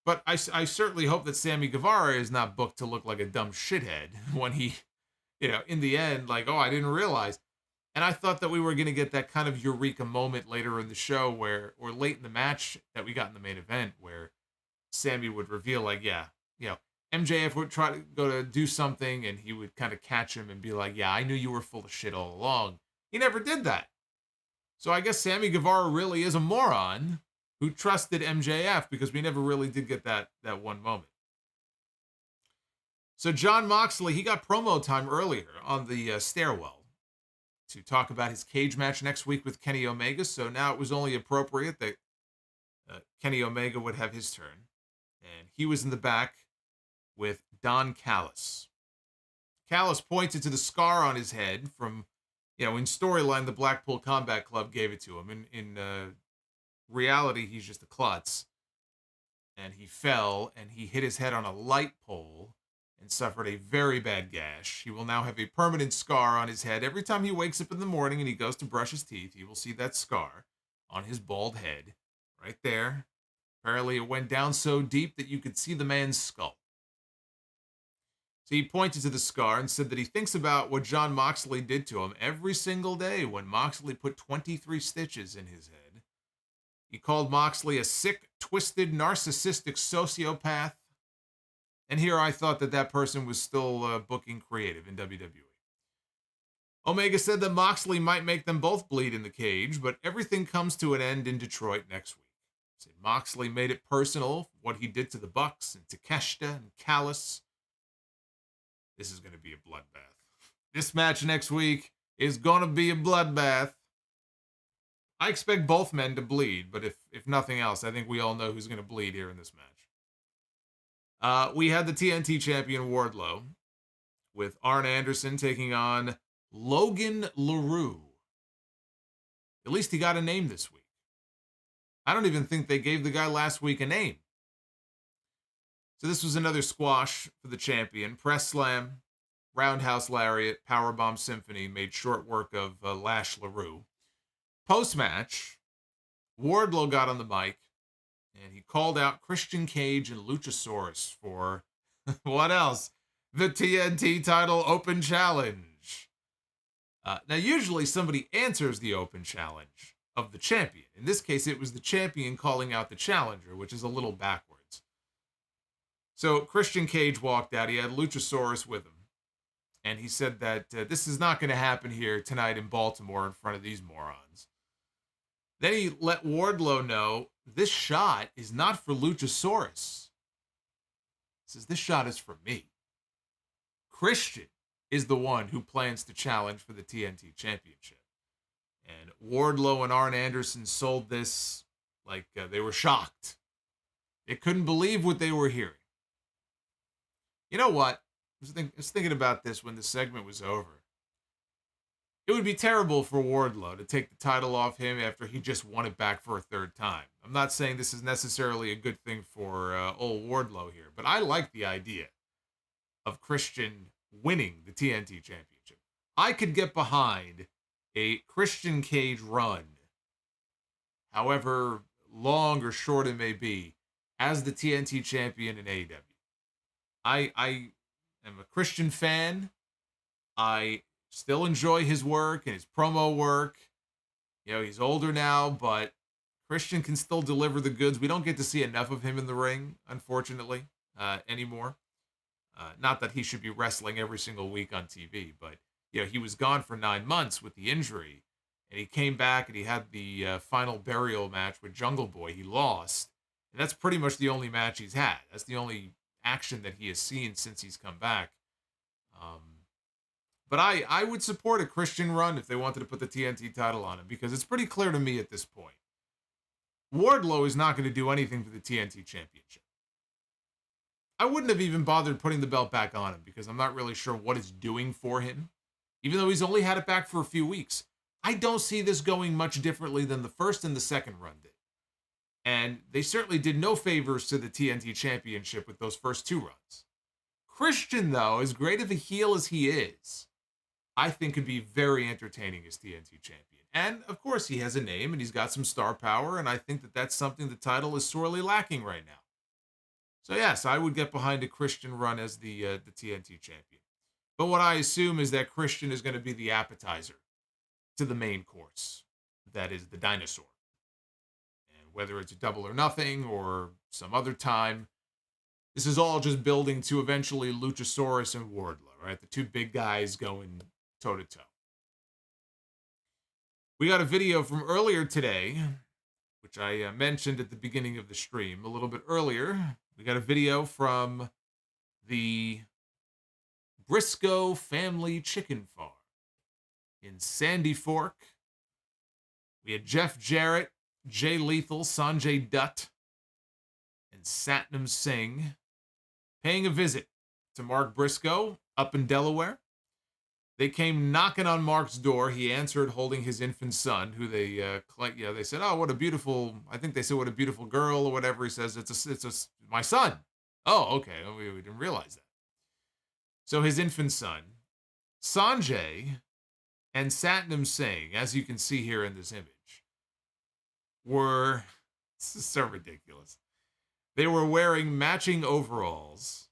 But I certainly hope that Sammy Guevara is not booked to look like a dumb shithead when he, in the end, like, oh, I didn't realize. And I thought that we were going to get that kind of eureka moment later in the show or late in the match that we got in the main event where Sammy would reveal, like, MJF would try to go to do something and he would kind of catch him and be like, yeah, I knew you were full of shit all along. He never did that. So I guess Sammy Guevara really is a moron who trusted MJF because we never really did get that one moment. So Jon Moxley, he got promo time earlier on the stairwell to talk about his cage match next week with Kenny Omega. So now it was only appropriate that Kenny Omega would have his turn. And he was in the back with Don Callis. Callis pointed to the scar on his head from, in storyline, the Blackpool Combat Club gave it to him. In reality, he's just a klutz. And he fell, and he hit his head on a light pole and suffered a very bad gash. He will now have a permanent scar on his head. Every time he wakes up in the morning and he goes to brush his teeth, he will see that scar on his bald head right there. Apparently, it went down so deep that you could see the man's skull. So he pointed to the scar and said that he thinks about what Jon Moxley did to him every single day when Moxley put 23 stitches in his head. He called Moxley a sick, twisted, narcissistic sociopath. And here I thought that person was still booking creative in WWE. Omega said that Moxley might make them both bleed in the cage, but everything comes to an end in Detroit next week. Said Moxley made it personal, what he did to the Bucks and Takeshita and Callis. This is going to be a bloodbath. This match next week is going to be a bloodbath. I expect both men to bleed, but if nothing else, I think we all know who's going to bleed here in this match. We had the TNT champion Wardlow with Arn Anderson taking on Logan LaRue. At least he got a name this week. I don't even think they gave the guy last week a name. So this was another squash for the champion. Press slam, roundhouse lariat, powerbomb symphony made short work of Lash LaRue. Post-match, Wardlow got on the mic and he called out Christian Cage and Luchasaurus for, what else? The TNT title open challenge. Now, usually somebody answers the open challenge of the champion. In this case, it was the champion calling out the challenger, which is a little backwards. So Christian Cage walked out. He had Luchasaurus with him. And he said that this is not going to happen here tonight in Baltimore in front of these morons. Then he let Wardlow know this shot is not for Luchasaurus. He says, this shot is for me. Christian is the one who plans to challenge for the TNT Championship. And Wardlow and Arn Anderson sold this like they were shocked. They couldn't believe what they were hearing. You know what? I was thinking about this when the segment was over. It would be terrible for Wardlow to take the title off him after he just won it back for a third time. I'm not saying this is necessarily a good thing for old Wardlow here, but I like the idea of Christian winning the TNT Championship. I could get behind a Christian Cage run, however long or short it may be, as the TNT Champion in AEW. I am a Christian fan. I still enjoy his work and his promo work. You know, he's older now, but Christian can still deliver the goods. We don't get to see enough of him in the ring, unfortunately, anymore. Not that he should be wrestling every single week on TV, but you know, he was gone for 9 months with the injury, and he came back and he had the final burial match with Jungle Boy. He lost, and that's pretty much the only match he's had. That's the only action that he has seen since he's come back. But I would support a Christian run if they wanted to put the TNT title on him, because it's pretty clear to me at this point. Wardlow is not going to do anything for the TNT Championship. I wouldn't have even bothered putting the belt back on him because I'm not really sure what it's doing for him. Even though he's only had it back for a few weeks, I don't see this going much differently than the first and the second run did. And they certainly did no favors to the TNT Championship with those first 2 runs. Christian, though, as great of a heel as he is, I think could be very entertaining as TNT Champion. And, of course, he has a name and he's got some star power, and I think that that's something the title is sorely lacking right now. So, yes, I would get behind a Christian run as the TNT Champion. But what I assume is that Christian is going to be the appetizer to the main course. That is the dinosaur. And whether it's a Double or Nothing or some other time, this is all just building to eventually Luchasaurus and Wardlow, right? The 2 big guys going toe-to-toe. We got a video from earlier today, which I mentioned at the beginning of the stream a little bit earlier. We got a video from the Briscoe Family Chicken Farm in Sandy Fork. We had Jeff Jarrett, Jay Lethal, Sanjay Dutt, and Satnam Singh paying a visit to Mark Briscoe up in Delaware. They came knocking on Mark's door. He answered holding his infant son, who they said, oh, what a beautiful, I think they said, what a beautiful girl or whatever. He says, it's my son. Oh, okay. We didn't realize that. So his infant son, Sanjay, and Satnam Singh, as you can see here in this image, were, this is so ridiculous. They were wearing matching overalls,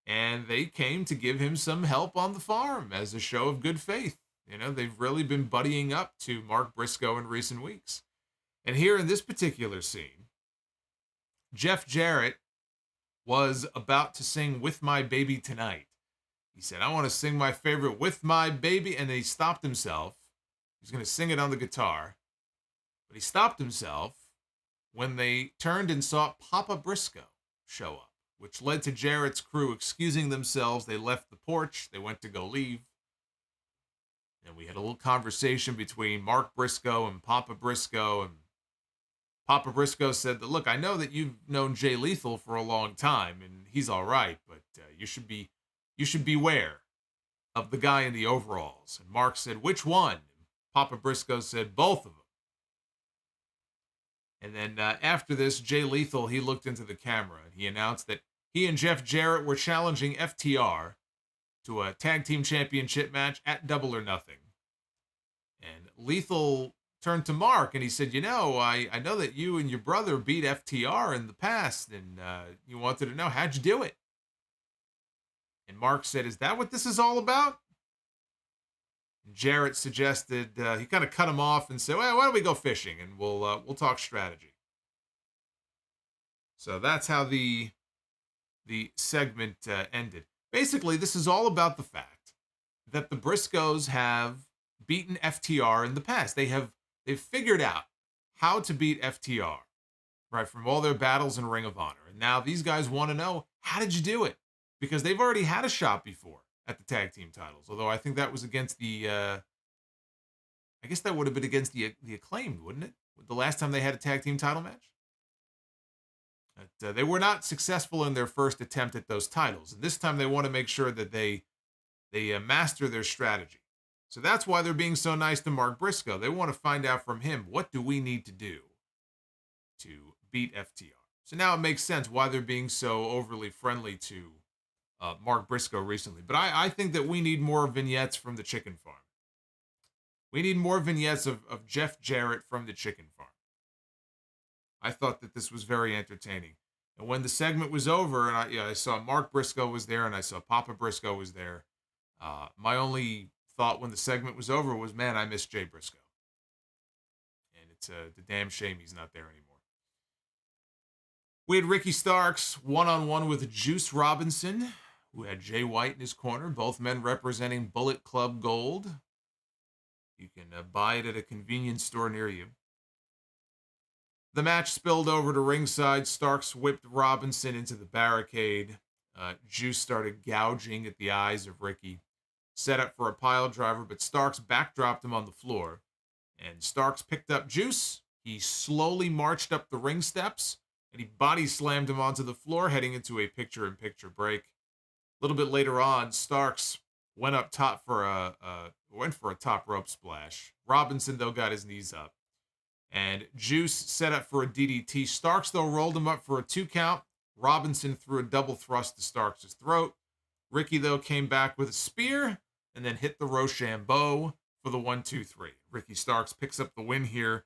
and they came to give him some help on the farm as a show of good faith. You know, they've really been buddying up to Mark Briscoe in recent weeks. And here in this particular scene, Jeff Jarrett was about to sing With My Baby Tonight. He said, I want to sing my favorite With My Baby, and then he stopped himself. He was going to sing it on the guitar, but he stopped himself when they turned and saw Papa Briscoe show up, which led to Jarrett's crew excusing themselves. They left the porch. They went to go leave. And we had a little conversation between Mark Briscoe and Papa Briscoe. And Papa Briscoe said that, look, I know that you've known Jay Lethal for a long time, and he's all right, but you should beware of the guy in the overalls. And Mark said, which one? And Papa Briscoe said, both of them. And then after this, Jay Lethal, he looked into the camera and he announced that he and Jeff Jarrett were challenging FTR to a tag team championship match at Double or Nothing. And Lethal turned to Mark and he said, you know, I know that you and your brother beat FTR in the past, and you wanted to know, how'd you do it? And Mark said, is that what this is all about? Jarrett suggested he kind of cut him off and said, "Well, why don't we go fishing and we'll talk strategy." So that's how the segment ended. Basically, this is all about the fact that the Briscoes have beaten FTR in the past. They've figured out how to beat FTR, right, from all their battles in Ring of Honor. And now these guys want to know, how did you do it? Because they've already had a shot before at the tag team titles. Although I think that was against the, I guess that would have been against the Acclaimed, wouldn't it? The last time they had a tag team title match? But, they were not successful in their first attempt at those titles. And this time they want to make sure that they master their strategy. So that's why they're being so nice to Mark Briscoe. They want to find out from him, what do we need to do to beat FTR? So now it makes sense why they're being so overly friendly to Mark Briscoe recently. But I think that we need more vignettes from the chicken farm. We need more vignettes of Jeff Jarrett from the chicken farm. I thought that this was very entertaining. And when the segment was over, and I saw Mark Briscoe was there, and I saw Papa Briscoe was there, my only thought when the segment was over was, man, I miss Jay Briscoe. And it's the damn shame he's not there anymore. We had Ricky Starks one-on-one with Juice Robinson, who had Jay White in his corner, both men representing Bullet Club Gold. You can buy it at a convenience store near you. The match spilled over to ringside. Starks whipped Robinson into the barricade. Juice started gouging at the eyes of Ricky. Set up for a pile driver, but Starks backdropped him on the floor. And Starks picked up Juice. He slowly marched up the ring steps, and he body slammed him onto the floor, heading into a picture-in-picture break. A little bit later on, Starks went up top for a top rope splash. Robinson, though, got his knees up. And Juice set up for a DDT. Starks, though, rolled him up for a 2 count. Robinson threw a double thrust to Starks' throat. Ricky, though, came back with a spear and then hit the Rochambeau for the 1-2-3. Ricky Starks picks up the win here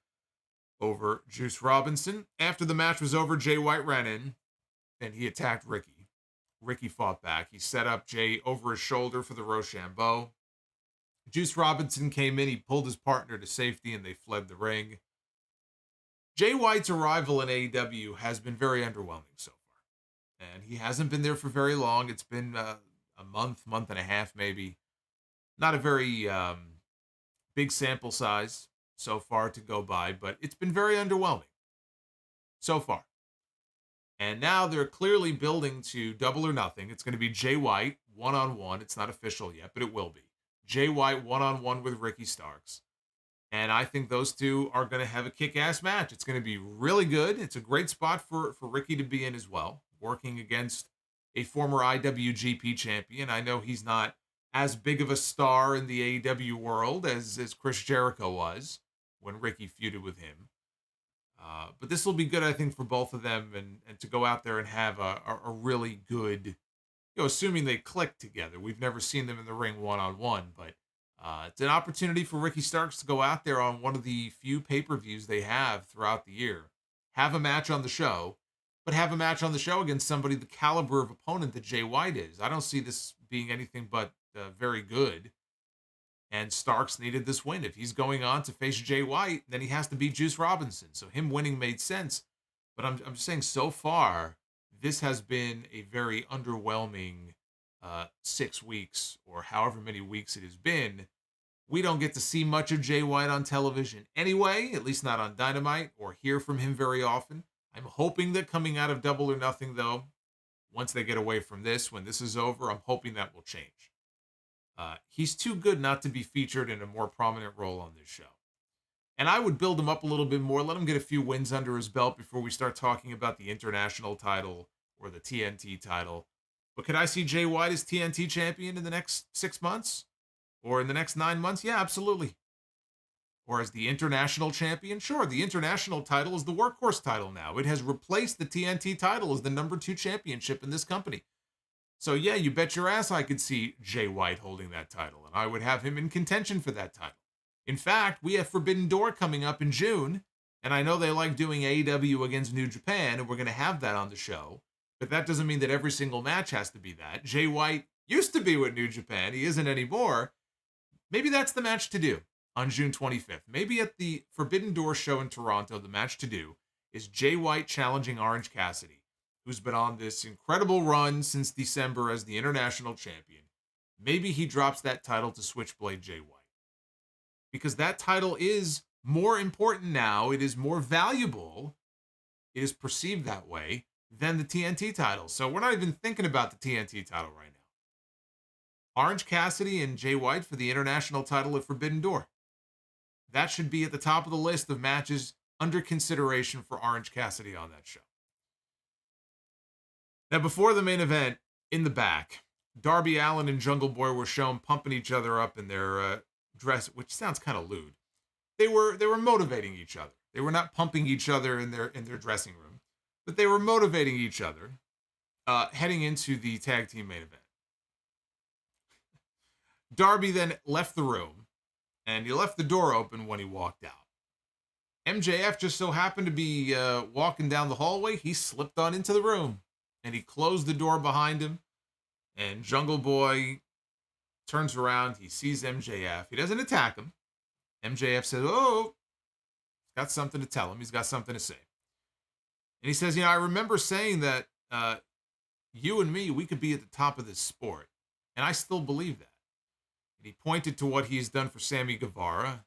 over Juice Robinson. After the match was over, Jay White ran in and he attacked Ricky. Ricky fought back. He set up Jay over his shoulder for the Rochambeau. Juice Robinson came in. He pulled his partner to safety and they fled the ring. Jay White's arrival in AEW has been very underwhelming so far. And he hasn't been there for very long. It's been a month and a half maybe. Not a very big sample size so far to go by, but it's been very underwhelming so far. And now they're clearly building to Double or Nothing. It's going to be Jay White one-on-one. It's not official yet, but it will be. Jay White one-on-one with Ricky Starks. And I think those two are going to have a kick-ass match. It's going to be really good. It's a great spot for Ricky to be in as well, working against a former IWGP champion. I know he's not as big of a star in the AEW world as Chris Jericho was when Ricky feuded with him. But this will be good, I think, for both of them and to go out there and have a really good, assuming they click together. We've never seen them in the ring one-on-one, but it's an opportunity for Ricky Starks to go out there on one of the few pay-per-views they have throughout the year, have a match on the show, but have a match on the show against somebody the caliber of opponent that Jay White is. I don't see this being anything but very good, and Starks needed this win. If he's going on to face Jay White, then he has to beat Juice Robinson, so him winning made sense. But I'm just saying, so far, this has been a very underwhelming 6 weeks, or however many weeks it has been. We don't get to see much of Jay White on television anyway, at least not on Dynamite, or hear from him very often. I'm hoping that coming out of Double or Nothing, though, once they get away from this, when this is over, I'm hoping that will change. He's too good not to be featured in a more prominent role on this show. And I would build him up a little bit more, let him get a few wins under his belt before we start talking about the international title or the TNT title. But could I see Jay White as TNT champion in the next 6 months? Or in the next 9 months? Yeah, absolutely. Or as the international champion? Sure, the international title is the workhorse title now. It has replaced the TNT title as the number 2 championship in this company. So yeah, you bet your ass I could see Jay White holding that title, and I would have him in contention for that title. In fact, we have Forbidden Door coming up in June, and I know they like doing AEW against New Japan, and we're going to have that on the show. But that doesn't mean that every single match has to be that. Jay White used to be with New Japan. He isn't anymore. Maybe that's the match to do on June 25th. Maybe at the Forbidden Door show in Toronto, the match to do is Jay White challenging Orange Cassidy, who's been on this incredible run since December as the international champion. Maybe he drops that title to Switchblade Jay White. Because that title is more important now. It is more valuable. It is perceived that way than the TNT title. So we're not even thinking about the TNT title right now. Orange Cassidy and Jay White for the international title at Forbidden Door. That should be at the top of the list of matches under consideration for Orange Cassidy on that show. Now, before the main event, in the back, Darby Allin and Jungle Boy were shown pumping each other up in their dress, which sounds kind of lewd. They were motivating each other. They were not pumping each other in their dressing room, but they were motivating each other heading into the tag team main event. Darby then left the room, and he left the door open when he walked out. MJF just so happened to be walking down the hallway. He slipped on into the room, and he closed the door behind him, and Jungle Boy turns around. He sees MJF. He doesn't attack him. MJF says, oh, he's got something to tell him. He's got something to say. And he says, I remember saying that you and me, we could be at the top of this sport. And I still believe that. And he pointed to what he's done for Sammy Guevara,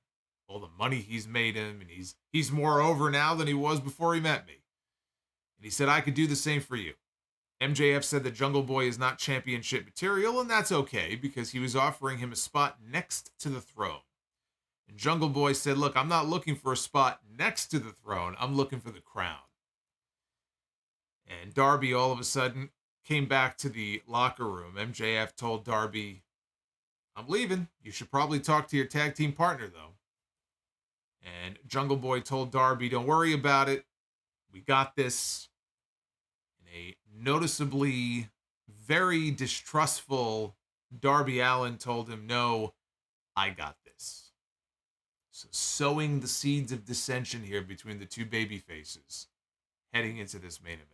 all the money he's made him, and he's more over now than he was before he met me. And he said, I could do the same for you. MJF said that Jungle Boy is not championship material, and that's okay, because he was offering him a spot next to the throne. And Jungle Boy said, look, I'm not looking for a spot next to the throne. I'm looking for the crown. And Darby all of a sudden came back to the locker room. MJF told Darby, I'm leaving. You should probably talk to your tag team partner, though. And Jungle Boy told Darby, don't worry about it. We got this. And a noticeably very distrustful Darby Allin told him, no, I got this. So sowing the seeds of dissension here between the two baby faces heading into this main event,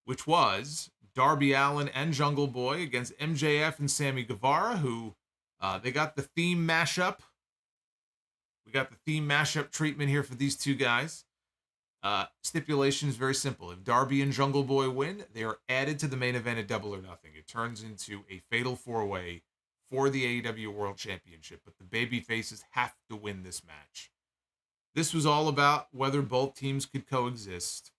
which was Darby Allin and Jungle Boy against MJF and Sammy Guevara, who they got the theme mashup. We got the theme mashup treatment here for these two guys. Stipulation is very simple. If Darby and Jungle Boy win, they are added to the main event at Double or Nothing. It turns into a fatal four-way for the AEW World Championship, but the baby faces have to win this match. This was all about whether both teams could coexist.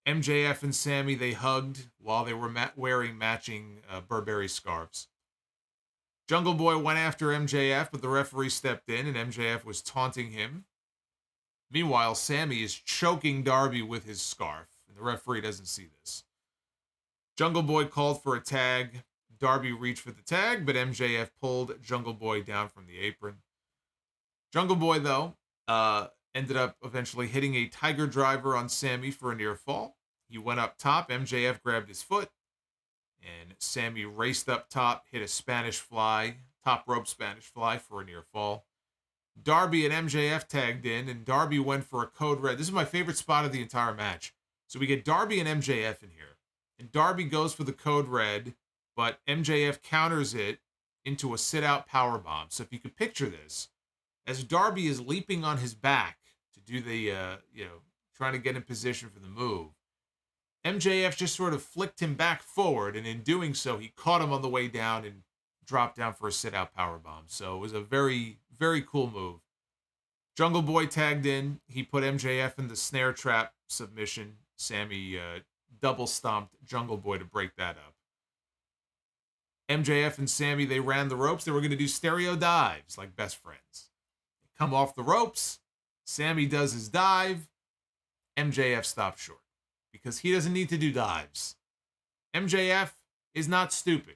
MJF and Sammy, they hugged while they were wearing matching Burberry scarves. Jungle Boy went after MJF, but the referee stepped in, and MJF was taunting him. Meanwhile, Sammy is choking Darby with his scarf, and the referee doesn't see this. Jungle Boy called for a tag. Darby reached for the tag, but MJF pulled Jungle Boy down from the apron. Jungle Boy, though, ended up eventually hitting a Tiger Driver on Sammy for a near fall. He went up top. MJF grabbed his foot, and Sammy raced up top, hit a Spanish fly, top rope Spanish fly for a near fall. Darby and MJF tagged in, and Darby went for a code red. This is my favorite spot of the entire match. So we get Darby and MJF in here, and Darby goes for the code red, but MJF counters it into a sit-out powerbomb. So if you could picture this, as Darby is leaping on his back to do the, trying to get in position for the move, MJF just sort of flicked him back forward, and in doing so, he caught him on the way down and dropped down for a sit-out powerbomb. So it was a very, very cool move. Jungle Boy tagged in. He put MJF in the snare trap submission. Sammy double stomped Jungle Boy to break that up. MJF and Sammy, they ran the ropes. They were going to do stereo dives like best friends. They come off the ropes. Sammy does his dive. MJF stops short because he doesn't need to do dives. MJF is not stupid.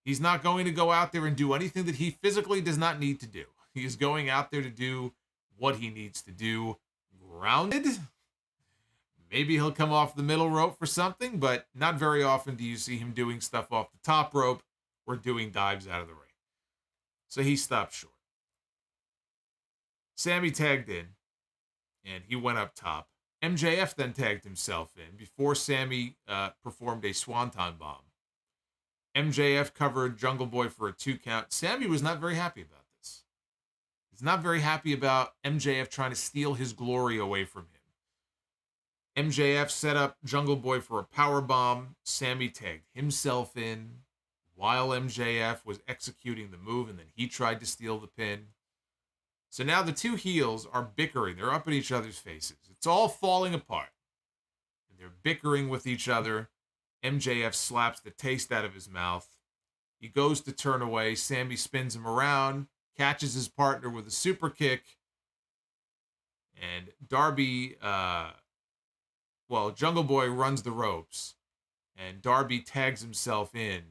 He's not going to go out there and do anything that he physically does not need to do. He is going out there to do what he needs to do. Grounded? Maybe he'll come off the middle rope for something, but not very often do you see him doing stuff off the top rope or doing dives out of the ring. So he stopped short. Sammy tagged in, and he went up top. MJF then tagged himself in before Sammy performed a swanton bomb. MJF covered Jungle Boy for a 2 count. Sammy was not very happy about this. He's not very happy about MJF trying to steal his glory away from him. MJF set up Jungle Boy for a power bomb. Sammy tagged himself in while MJF was executing the move, and then he tried to steal the pin. So now the two heels are bickering. They're up in each other's faces. It's all falling apart. And they're bickering with each other. MJF slaps the taste out of his mouth. He goes to turn away. Sammy spins him around, catches his partner with a super kick. And Darby, Jungle Boy runs the ropes. And Darby tags himself in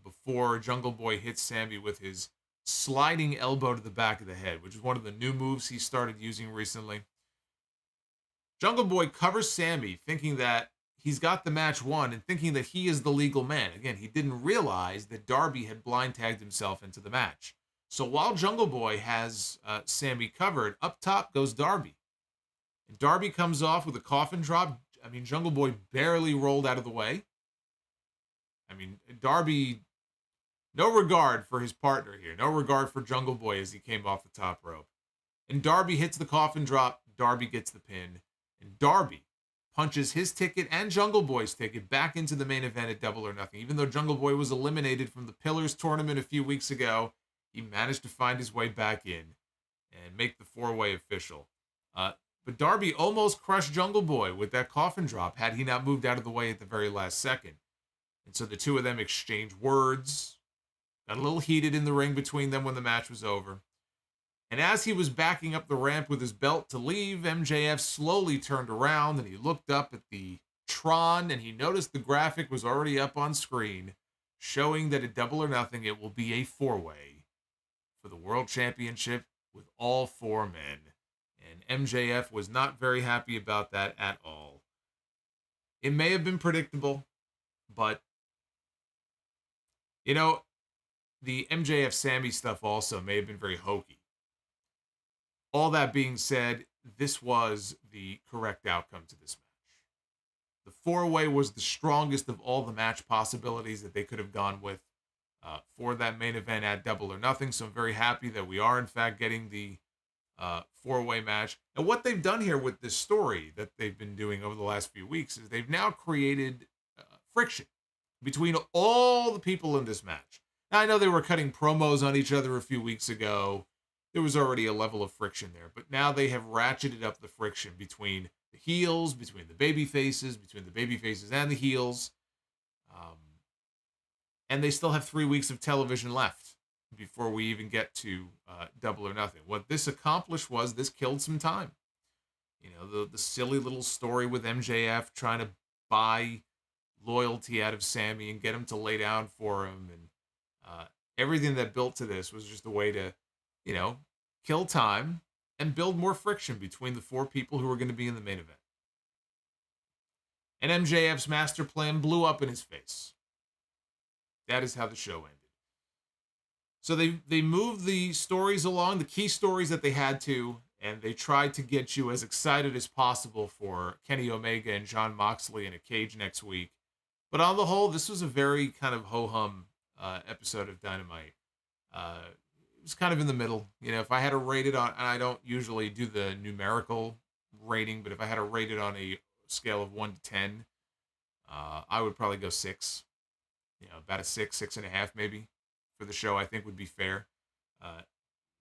before Jungle Boy hits Sammy with his sliding elbow to the back of the head, which is one of the new moves he started using recently. Jungle Boy covers Sammy, thinking that he's got the match won and thinking that he is the legal man. Again, he didn't realize that Darby had blind tagged himself into the match. So while Jungle Boy has Sammy covered, up top goes Darby. And Darby comes off with a coffin drop. I mean, Jungle Boy barely rolled out of the way. I mean, Darby, no regard for his partner here. No regard for Jungle Boy as he came off the top rope. And Darby hits the coffin drop. Darby gets the pin. And Darby punches his ticket and Jungle Boy's ticket back into the main event at Double or Nothing. Even though Jungle Boy was eliminated from the Pillars tournament a few weeks ago, he managed to find his way back in and make the four-way official. But Darby almost crushed Jungle Boy with that coffin drop had he not moved out of the way at the very last second. And so the two of them exchanged words, got a little heated in the ring between them when the match was over. And as he was backing up the ramp with his belt to leave, MJF slowly turned around and he looked up at the Tron and he noticed the graphic was already up on screen, showing that at Double or Nothing it will be a four-way for the World Championship with all four men. And MJF was not very happy about that at all. It may have been predictable, but, you know, the MJF Sammy stuff also may have been very hokey. All that being said, this was the correct outcome to this match. The four-way was the strongest of all the match possibilities that they could have gone with for that main event at Double or Nothing. So I'm very happy that we are, in fact, getting the four-way match. And what they've done here with this story that they've been doing over the last few weeks is they've now created friction between all the people in this match. Now, I know they were cutting promos on each other a few weeks ago. There was already a level of friction there, but now they have ratcheted up the friction between the heels, between the baby faces and the heels. And they still have 3 weeks of television left before we even get to Double or Nothing. What this accomplished was this killed some time. You know, the silly little story with MJF trying to buy loyalty out of Sammy and get him to lay down for him. And everything that built to this was just a way to, you know, kill time and build more friction between the four people who are going to be in the main event. And MJF's master plan blew up in his face. That is how the show ended. So they moved the stories along, the key stories that they had to, and they tried to get you as excited as possible for Kenny Omega and Jon Moxley in a cage next week. But on the whole, this was a very kind of ho-hum episode of Dynamite. It was kind of in the middle. You know, if I had to rate it on, and I don't usually do the numerical rating, but if I had to rate it on a scale of 1 to 10, I would probably go 6. You know, about a 6, 6.5 maybe for the show, I think would be fair.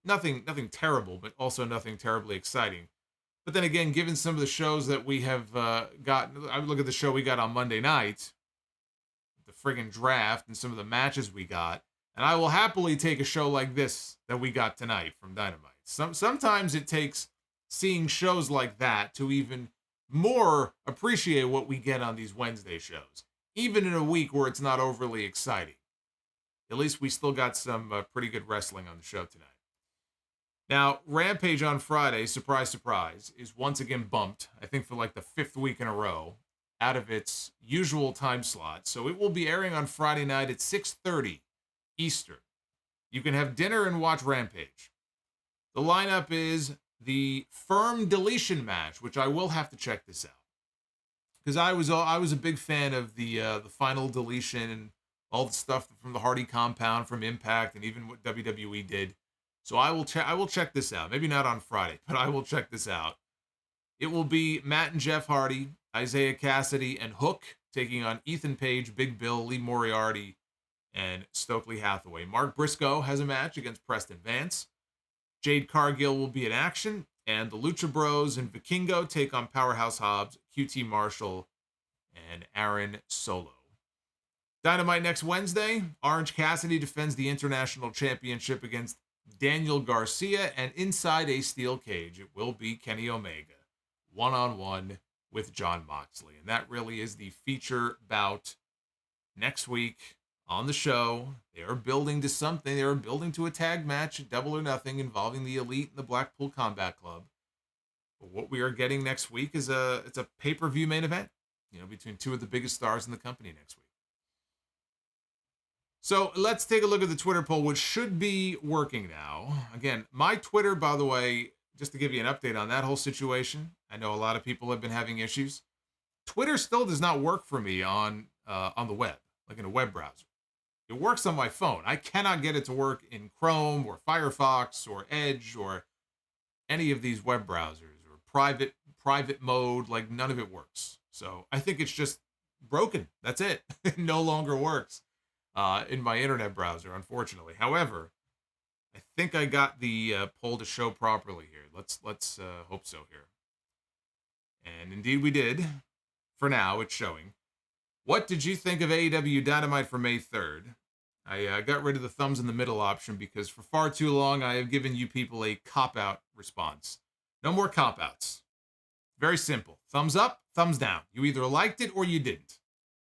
Nothing terrible, but also nothing terribly exciting. But then again, given some of the shows that we have gotten, I would look at the show we got on Monday night, the friggin' draft, and some of the matches we got, and I will happily take a show like this that we got tonight from Dynamite. Sometimes it takes seeing shows like that to even more appreciate what we get on these Wednesday shows, even in a week where it's not overly exciting. At least we still got some pretty good wrestling on the show tonight. Now, Rampage on Friday, surprise, surprise, is once again bumped, I think for like the 5th week in a row, out of its usual time slot. So it will be airing on Friday night at 6:30 Eastern. You can have dinner and watch Rampage. The lineup is the firm deletion match, which I will have to check this out. Because I was a big fan of the final deletion all the stuff from the Hardy compound, from Impact, and even what WWE did. So I will check this out. Maybe not on Friday, but I will check this out. It will be Matt and Jeff Hardy, Isaiah Cassidy, and Hook taking on Ethan Page, Big Bill, Lee Moriarty, and Stokely Hathaway. Mark Briscoe has a match against Preston Vance. Jade Cargill will be in action, and the Lucha Bros and Vikingo take on Powerhouse Hobbs, QT Marshall, and Aaron Solo. Dynamite next Wednesday. Orange Cassidy defends the International Championship against Daniel Garcia, and inside a steel cage, it will be Kenny Omega, one-on-one with Jon Moxley. And that really is the feature bout next week on the show. They are building to something. They are building to a tag match at Double or Nothing involving the Elite and the Blackpool Combat Club. But what we are getting next week is it's a pay-per-view main event, between two of the biggest stars in the company next week. So let's take a look at the Twitter poll, which should be working now. Again, my Twitter, by the way, just to give you an update on that whole situation, I know a lot of people have been having issues. Twitter still does not work for me on the web, like in a web browser. It works on my phone. I cannot get it to work in Chrome or Firefox or Edge or any of these web browsers or private mode. Like, none of it works. So I think it's just broken. That's it. It no longer works in my internet browser, unfortunately. However, I think I got the poll to show properly here. Let's hope so here. And indeed we did. For now, it's showing. What did you think of AEW Dynamite for May 3rd? I got rid of the thumbs in the middle option because for far too long I have given you people a cop-out response. No more cop-outs. Very simple. Thumbs up, thumbs down. You either liked it or you didn't.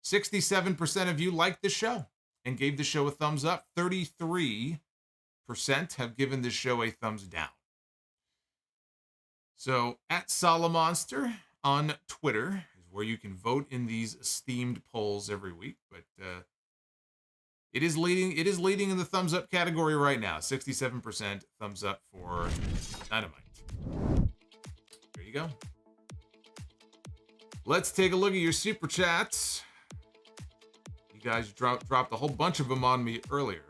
67% of you liked the show and gave the show a thumbs up. 33% have given this show a thumbs down. So at Solomonster on Twitter is where you can vote in these esteemed polls every week. But it is leading in the thumbs up category right now. 67% thumbs up for Dynamite. There you go. Let's take a look at your super chats. You guys dropped a whole bunch of them on me earlier.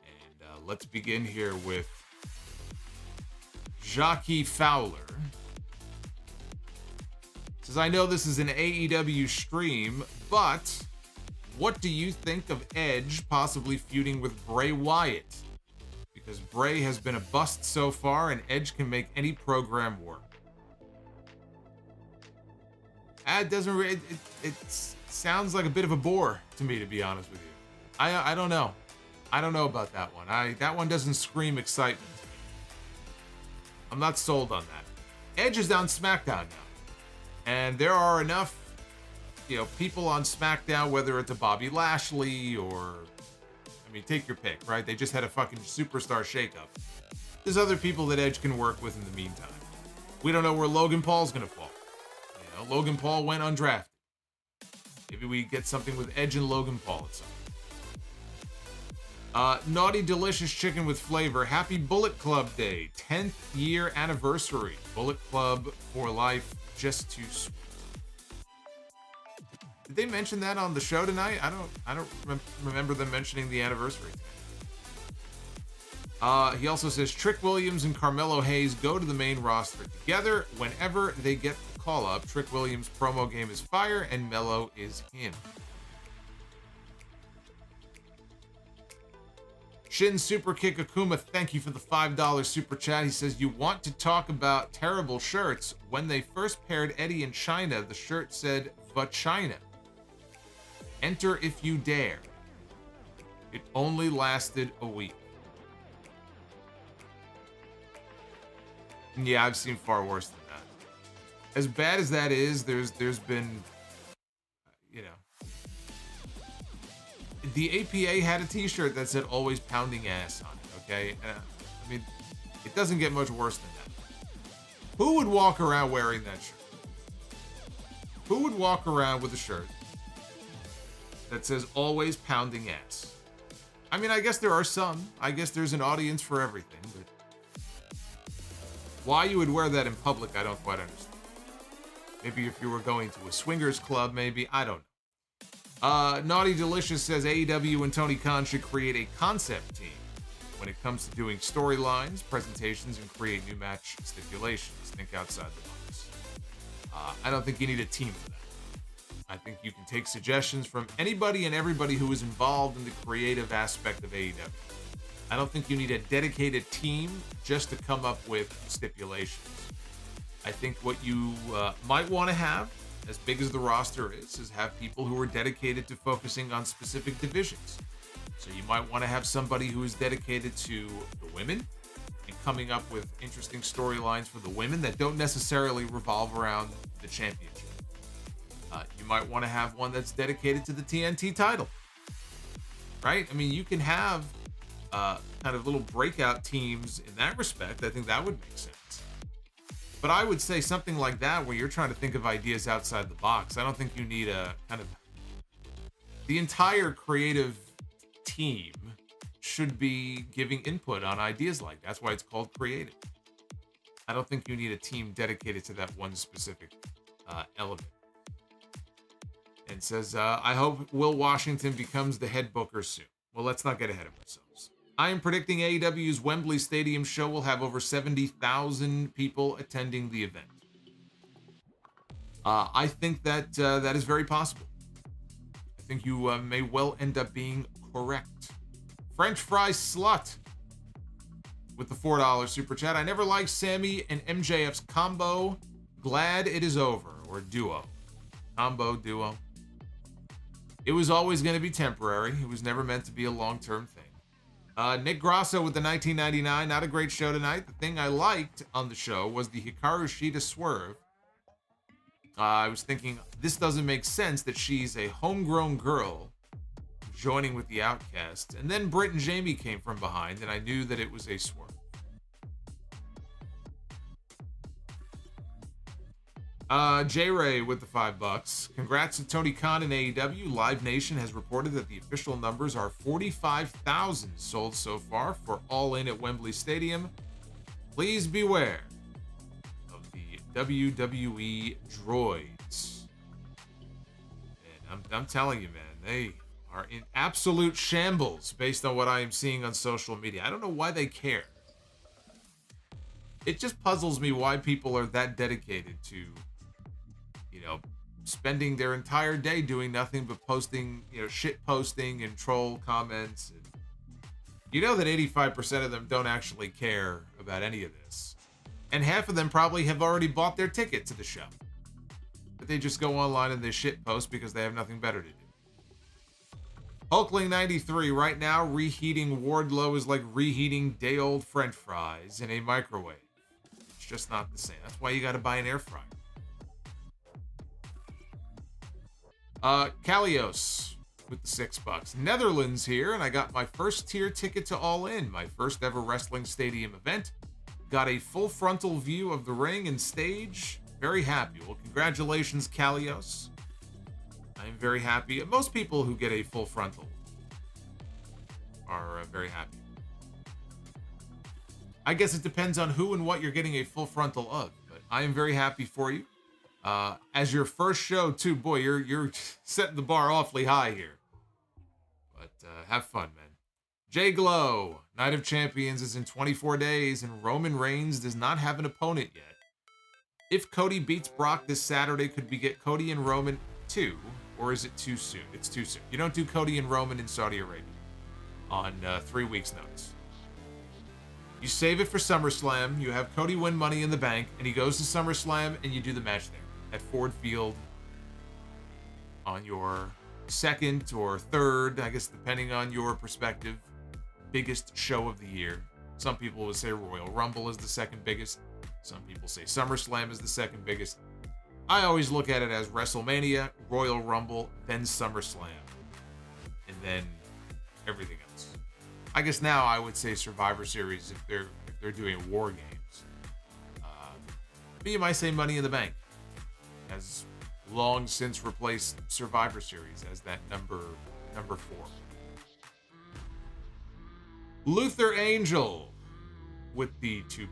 And let's begin here with Jockey Fowler. Says, I know this is an AEW stream, but what do you think of Edge possibly feuding with Bray Wyatt? Because Bray has been a bust so far, and Edge can make any program work. It sounds like a bit of a bore to me, to be honest with you. I don't know. I don't know about that one. That one doesn't scream excitement. I'm not sold on that. Edge is on SmackDown now. And there are enough, people on SmackDown, whether it's a Bobby Lashley or, take your pick, right? They just had a fucking superstar shakeup. There's other people that Edge can work with in the meantime. We don't know where Logan Paul's going to fall. Logan Paul went undrafted. Maybe we get something with Edge and Logan Paul at some point. Naughty Delicious Chicken with Flavor. Happy Bullet Club Day. 10th year anniversary. Bullet Club for life. Just too sweet. Did they mention that on the show tonight? I don't remember them mentioning the anniversary. He also says Trick Williams and Carmelo Hayes go to the main roster together whenever they get the call up. Trick Williams' promo game is fire and Melo is him. Shin Super Kick Akuma, thank you for the $5 super chat. He says, you want to talk about terrible shirts. When they first paired Eddie and China, the shirt said Vagina. Enter if you dare. It only lasted a week. Yeah, I've seen far worse than that. As bad as that is, there's been, the APA had a t-shirt that said always pounding ass on it, okay? It doesn't get much worse than that. Who would walk around wearing that shirt? Who would walk around with a shirt that says always pounding ass? I guess there are some. I guess there's an audience for everything, but why you would wear that in public, I don't quite understand. Maybe if you were going to a swingers club, maybe. I don't know. Naughty Delicious says AEW and Tony Khan should create a concept team when it comes to doing storylines, presentations, and create new match stipulations. Think outside the box. I don't think you need a team for that. I think you can take suggestions from anybody and everybody who is involved in the creative aspect of AEW. I don't think you need a dedicated team just to come up with stipulations. I think what you might want to have, as big as the roster is have people who are dedicated to focusing on specific divisions. So you might want to have somebody who is dedicated to the women and coming up with interesting storylines for the women that don't necessarily revolve around the championship. You might want to have one that's dedicated to the TNT title, right? I mean, you can have kind of little breakout teams in that respect. I think that would make sense. But I would say something like that where you're trying to think of ideas outside the box. I don't think you need a kind of... The entire creative team should be giving input on ideas like that. That's why it's called creative. I don't think you need a team dedicated to that one specific element. And says, I hope Will Washington becomes the head booker soon. Well, let's not get ahead of ourselves. I am predicting AEW's Wembley Stadium show will have over 70,000 people attending the event. I think that that is very possible. I think you may well end up being correct. French Fry Slut with the $4 super chat. I never liked Sammy and MJF's combo. Glad it is over. Or duo. Combo, duo. It was always going to be temporary. It was never meant to be a long-term thing. Nick Grasso with the 1999. Not a great show tonight. The thing I liked on the show was the Hikaru Shida swerve. I was thinking, this doesn't make sense that she's a homegrown girl joining with the Outcasts. And then Britt and Jamie came from behind, and I knew that it was a swerve. J-Ray with the $5. Congrats to Tony Khan and AEW. Live Nation has reported that the official numbers are 45,000 sold so far for Allin at Wembley Stadium. Please beware of the WWE droids. And I'm telling you, man, they are in absolute shambles based on what I am seeing on social media. I don't know why they care. It just puzzles me why people are that dedicated to, spending their entire day doing nothing but posting, shit posting and troll comments. And you know that 85% of them don't actually care about any of this. And half of them probably have already bought their ticket to the show. But they just go online and they shit post because they have nothing better to do. Hulkling93, right now, reheating Wardlow is like reheating day-old French fries in a microwave. It's just not the same. That's why you got to buy an air fryer. Kalios with the $6. Netherlands here, and I got my first tier ticket to Allin, my first ever wrestling stadium event. Got a full frontal view of the ring and stage. Very happy. Well, congratulations, Kalios. I am very happy. Most people who get a full frontal are very happy. I guess it depends on who and what you're getting a full frontal of, but I am very happy for you. As your first show, too, boy, you're setting the bar awfully high here. But have fun, man. Jay Glow, Night of Champions is in 24 days, and Roman Reigns does not have an opponent yet. If Cody beats Brock this Saturday, could we get Cody and Roman too, or is it too soon? It's too soon. You don't do Cody and Roman in Saudi Arabia on 3 weeks' notice. You save it for SummerSlam, you have Cody win Money in the Bank, and he goes to SummerSlam, and you do the match there at Ford Field on your second or third, I guess depending on your perspective, biggest show of the year. Some people would say Royal Rumble is the second biggest. Some people say SummerSlam is the second biggest. I always look at it as WrestleMania, Royal Rumble, then SummerSlam, and then everything else. I guess now I would say Survivor Series if they're doing War Games. But you might say Money in the Bank has long since replaced Survivor Series as that number 4. Luther Angel with the $2.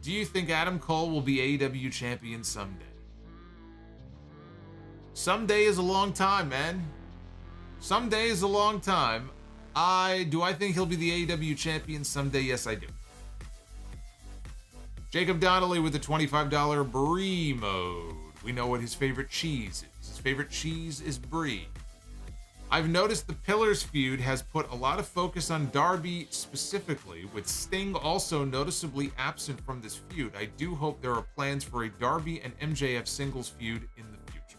Do you think Adam Cole will be AEW champion someday? Someday is a long time, man. Someday is a long time. Do I think he'll be the AEW champion someday? Yes, I do. Jacob Donnelly with the $25 Brie mode. We know what his favorite cheese is. His favorite cheese is Brie. I've noticed the Pillars feud has put a lot of focus on Darby specifically, with Sting also noticeably absent from this feud. I do hope there are plans for a Darby and MJF singles feud in the future.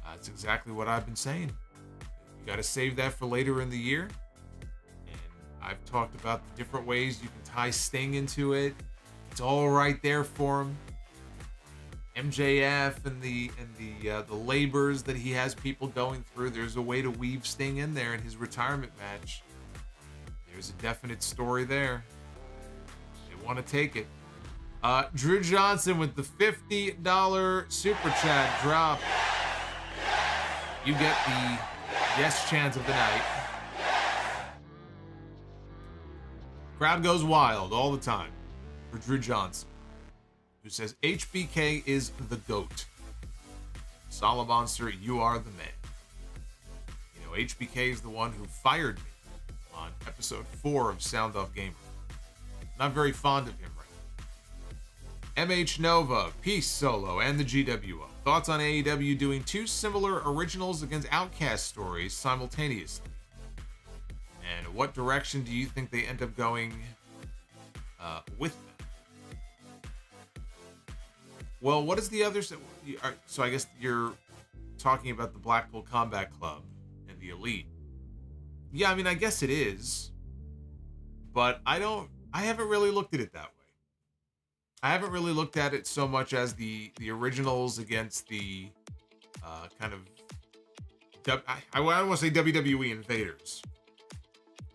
That's exactly what I've been saying. You got to save that for later in the year. And I've talked about the different ways you can tie Sting into it. It's all right there for him. MJF and the labors that he has people going through. There's a way to weave Sting in there in his retirement match. There's a definite story there. They want to take it. Drew Johnson with the $50 super chat drop. You get the yes chance of the night. Crowd goes wild all the time for Drew Johnson, who says HBK is the GOAT. Solomonster, you are the man. You know, HBK is the one who fired me on episode 4 of Sound Off Gamer. Not very fond of him right now. MH Nova, Peace Solo, and the GWO. Thoughts on AEW doing 2 similar originals against Outcast stories simultaneously? And what direction do you think they end up going with them? Well, what is the other... So I guess you're talking about the Blackpool Combat Club and the Elite. Yeah, I mean, I guess it is. But I haven't really looked at it that way. I haven't really looked at it so much as the originals against the kind of... I don't want to say WWE invaders.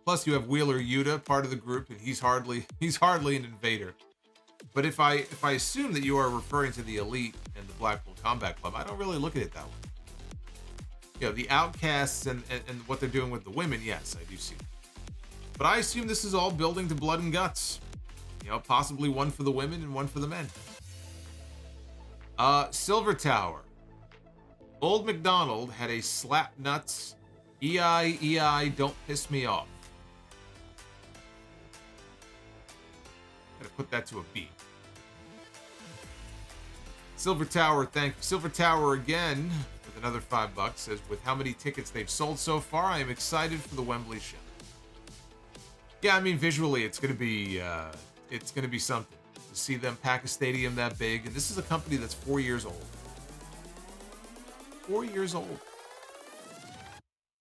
Plus, you have Wheeler Yuta, part of the group, and he's hardly an invader. But if I assume that you are referring to the Elite and the Blackpool Combat Club, I don't really look at it that way. You know, the Outcasts and what they're doing with the women, yes, I do see that. But I assume this is all building to blood and guts. You know, possibly one for the women and one for the men. Silver Tower. Old McDonald had a slap nuts, EI, don't piss me off. Gotta put that to a beat. Silver Tower, Silver Tower again with another $5. Says, with how many tickets they've sold so far, I am excited for the Wembley show. Yeah, I mean, visually, it's gonna be something to see them pack a stadium that big. And this is a company that's 4 years old. 4 years old.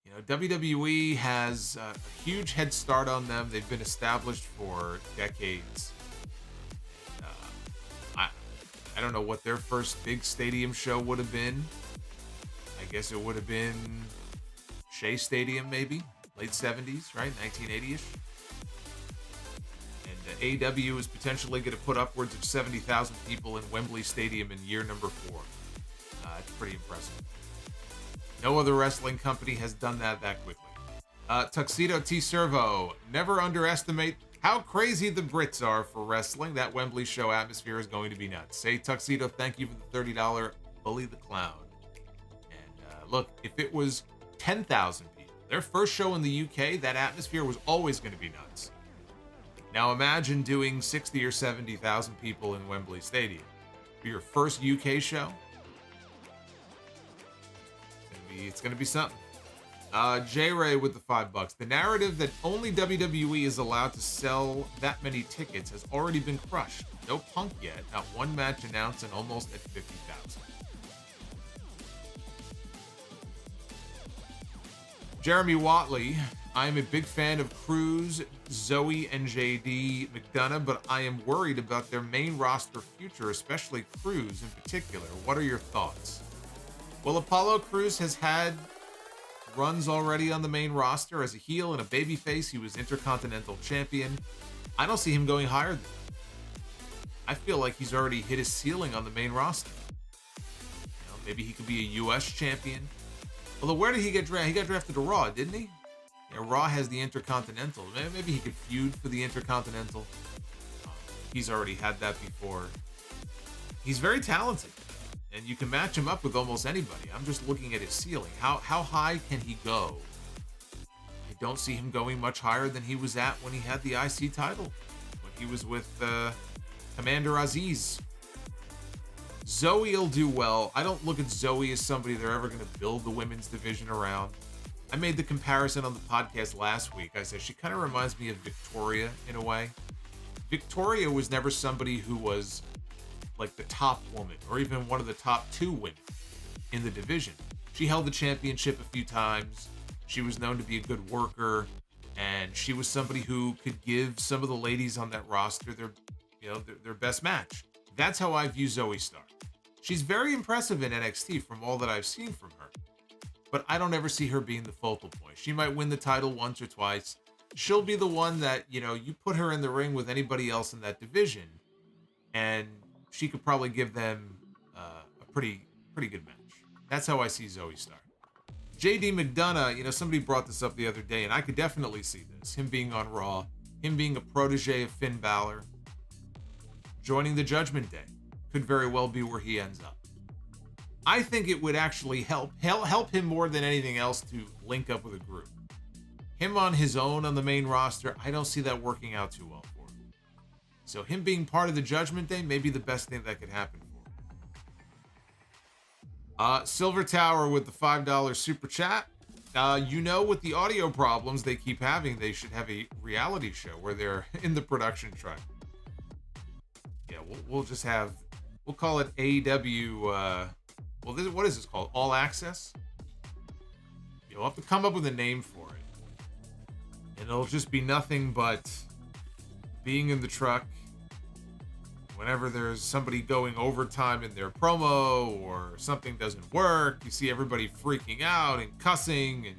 You know, WWE has a huge head start on them. They've been established for decades. I don't know what their first big stadium show would have been. I guess it would have been Shea Stadium, maybe. Late 70s, right? 1980-ish. And AEW is potentially going to put upwards of 70,000 people in Wembley Stadium in year number 4. It's pretty impressive. No other wrestling company has done that quickly. Tuxedo T Servo, never underestimate how crazy the Brits are for wrestling. That Wembley show atmosphere is going to be nuts. Say, Tuxedo, thank you for the $30 Bully the Clown. And look, if it was 10,000 people, their first show in the UK, that atmosphere was always going to be nuts. Now imagine doing 60 or 70,000 people in Wembley Stadium for your first UK show. It's going to be something. J-Ray with the $5. The narrative that only WWE is allowed to sell that many tickets has already been crushed. No Punk yet. Not one match announced and almost at 50,000. Jeremy Watley. I am a big fan of Cruz, Zoe, and JD McDonough, but I am worried about their main roster future, especially Cruz in particular. What are your thoughts? Well, Apollo Crews has had runs already on the main roster as a heel and a babyface. He was Intercontinental Champion. I don't see him going higher than that. I feel like he's already hit his ceiling on the main roster. You know, maybe he could be a U.S. champion. Although, where did he get drafted? He got drafted to Raw, didn't he? Yeah, Raw has the Intercontinental. Maybe he could feud for the Intercontinental. He's already had that before. He's very talented. And you can match him up with almost anybody. I'm just looking at his ceiling. How high can he go? I don't see him going much higher than he was at when he had the IC title. When he was with Commander Aziz. Zoe will do well. I don't look at Zoe as somebody they're ever going to build the women's division around. I made the comparison on the podcast last week. I said she kind of reminds me of Victoria in a way. Victoria was never somebody who was like the top woman or even one of the top 2 women in the division. She held the championship a few times. She was known to be a good worker, and she was somebody who could give some of the ladies on that roster their best match. That's how I view Zoe Stark. She's very impressive in NXT from all that I've seen from her, but I don't ever see her being the focal point. She might win the title once or twice. She'll be the one that, you put her in the ring with anybody else in that division, and she could probably give them a pretty good match. That's how I see Zoe Stark. JD McDonough, somebody brought this up the other day, and I could definitely see this. Him being on Raw, him being a protege of Finn Balor, joining the Judgment Day, could very well be where he ends up. I think it would actually help him more than anything else to link up with a group. Him on his own on the main roster, I don't see that working out too well for him. So him being part of the Judgment Day may be the best thing that could happen for him. Silver Tower with the $5 super chat. With the audio problems they keep having, they should have a reality show where they're in the production truck. Yeah, we'll call it AEW, what is this called? All Access? You'll have to come up with a name for it. And it'll just be nothing but being in the truck whenever there's somebody going overtime in their promo or something doesn't work. You see everybody freaking out and cussing, and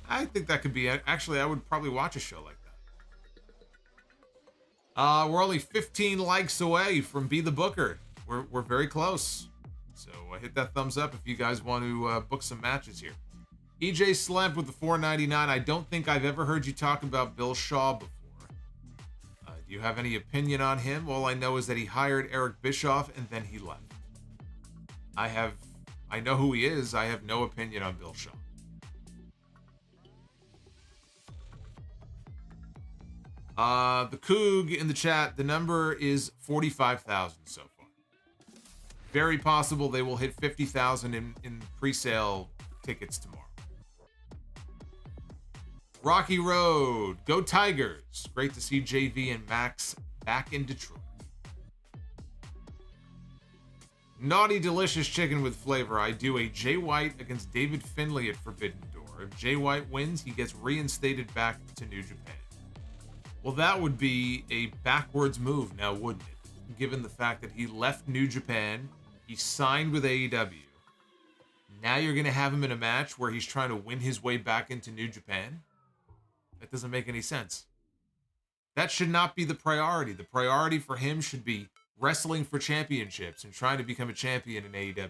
I think that could be, actually, I would probably watch a show like that. We're only 15 likes away from Be the Booker. We're very close. So hit that thumbs up if you guys want to book some matches here. EJ Slamp with the $4.99. I don't think I've ever heard you talk about Bill Shaw before. Do you have any opinion on him? All I know is that he hired Eric Bischoff and then he left. I know who he is. I have no opinion on Bill Shaw. The Coog in the chat, the number is 45,000 so far. Very possible they will hit 50,000 in pre-sale tickets tomorrow. Rocky Road, go Tigers. Great to see JV and Max back in Detroit. Naughty Delicious Chicken with Flavor. I do a Jay White against David Finlay at Forbidden Door. If Jay White wins, he gets reinstated back to New Japan. Well, that would be a backwards move now, wouldn't it? Given the fact that he left New Japan, he signed with AEW. Now you're going to have him in a match where he's trying to win his way back into New Japan? That doesn't make any sense. That should not be the priority. The priority for him should be wrestling for championships and trying to become a champion in AEW.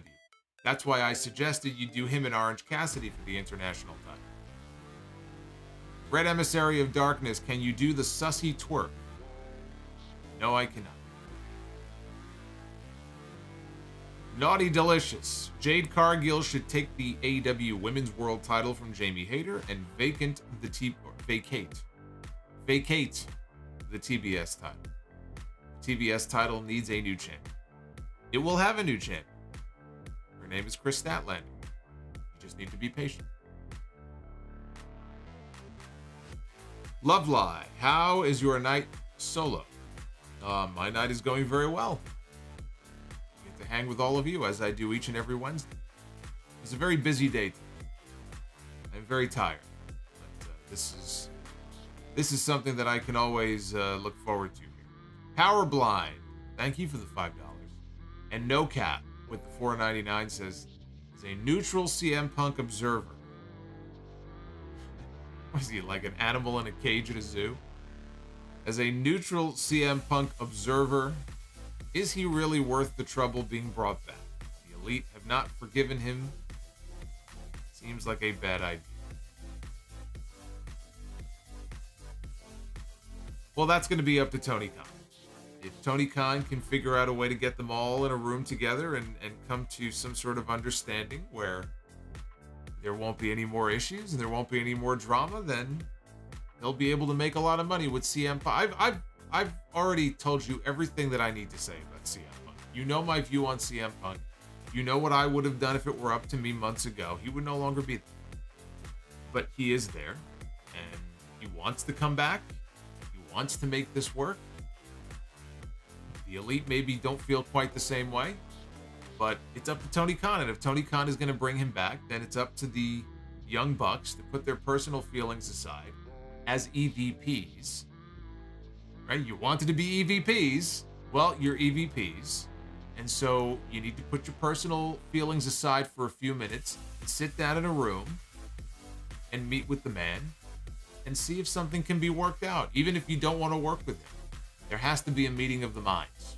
That's why I suggested you do him and Orange Cassidy for the international title. Red Emissary of Darkness, can you do the sussy twerk? No, I cannot. Naughty Delicious. Jade Cargill should take the AEW Women's World title from Jamie Hayter and vacate the TBS title. TBS title needs a new champion. It will have a new champion. Her name is Chris Statlander. You just need to be patient. Love Lie, how is your night solo? My night is going very well. I get to hang with all of you as I do each and every Wednesday. It's a very busy day today. I'm very tired. But this is something that I can always look forward to. Power Blind, thank you for the $5. And No Cap with the $4.99 says, is a neutral CM Punk observer. What is he, like an animal in a cage at a zoo? As a neutral CM Punk observer, is he really worth the trouble being brought back? The Elite have not forgiven him. Seems like a bad idea. Well, that's going to be up to Tony Khan. if Tony Khan can figure out a way to get them all in a room together and come to some sort of understanding where there won't be any more issues and there won't be any more drama, then he'll be able to make a lot of money with CM Punk. I've already told you everything that I need to say about CM Punk. You know my view on CM Punk. You know what I would have done if it were up to me months ago. He would no longer be there. But he is there, and he wants to come back. He wants to make this work. The Elite maybe don't feel quite the same way, but it's up to Tony Khan. And if Tony Khan is going to bring him back, then it's up to the Young Bucks to put their personal feelings aside as EVPs. Right? You wanted to be EVPs. Well, you're EVPs. And so you need to put your personal feelings aside for a few minutes, sit down in a room, and meet with the man and see if something can be worked out, even if you don't want to work with him. There has to be a meeting of the minds.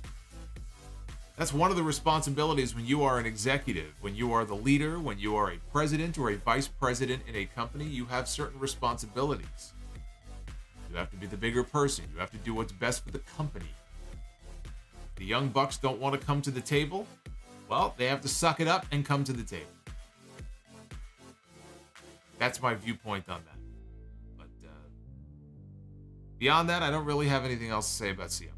That's one of the responsibilities when you are an executive, when you are the leader, when you are a president or a vice president in a company, you have certain responsibilities. You have to be the bigger person. You have to do what's best for the company. The Young Bucks don't want to come to the table. Well, they have to suck it up and come to the table. That's my viewpoint on that. But beyond that, I don't really have anything else to say about CM Punk.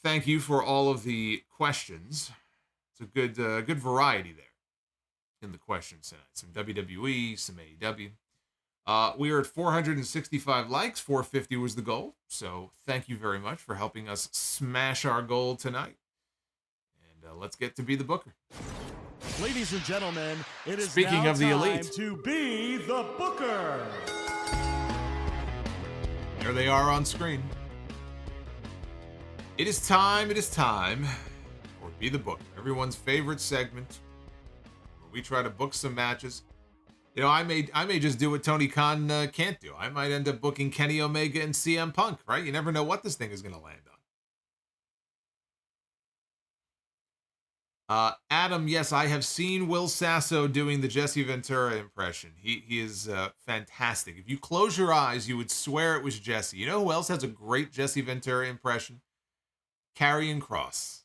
Thank you for all of the questions. It's a good variety there in the questions tonight. Some WWE, some AEW. We are at 465 likes. 450 was the goal. So thank you very much for helping us smash our goal tonight. And let's get to Be the Booker. Ladies and gentlemen, it is Speaking now of the time Elite, to Be the Booker. There they are on screen. It is time for Be the Booker, everyone's favorite segment where we try to book some matches. You know, I may just do what Tony Khan can't do. I might end up booking Kenny Omega and CM Punk, right? You never know what this thing is going to land on. Adam, yes, I have seen Will Sasso doing the Jesse Ventura impression. He is fantastic. If you close your eyes, you would swear it was Jesse. You know who else has a great Jesse Ventura impression? Karrion Kross.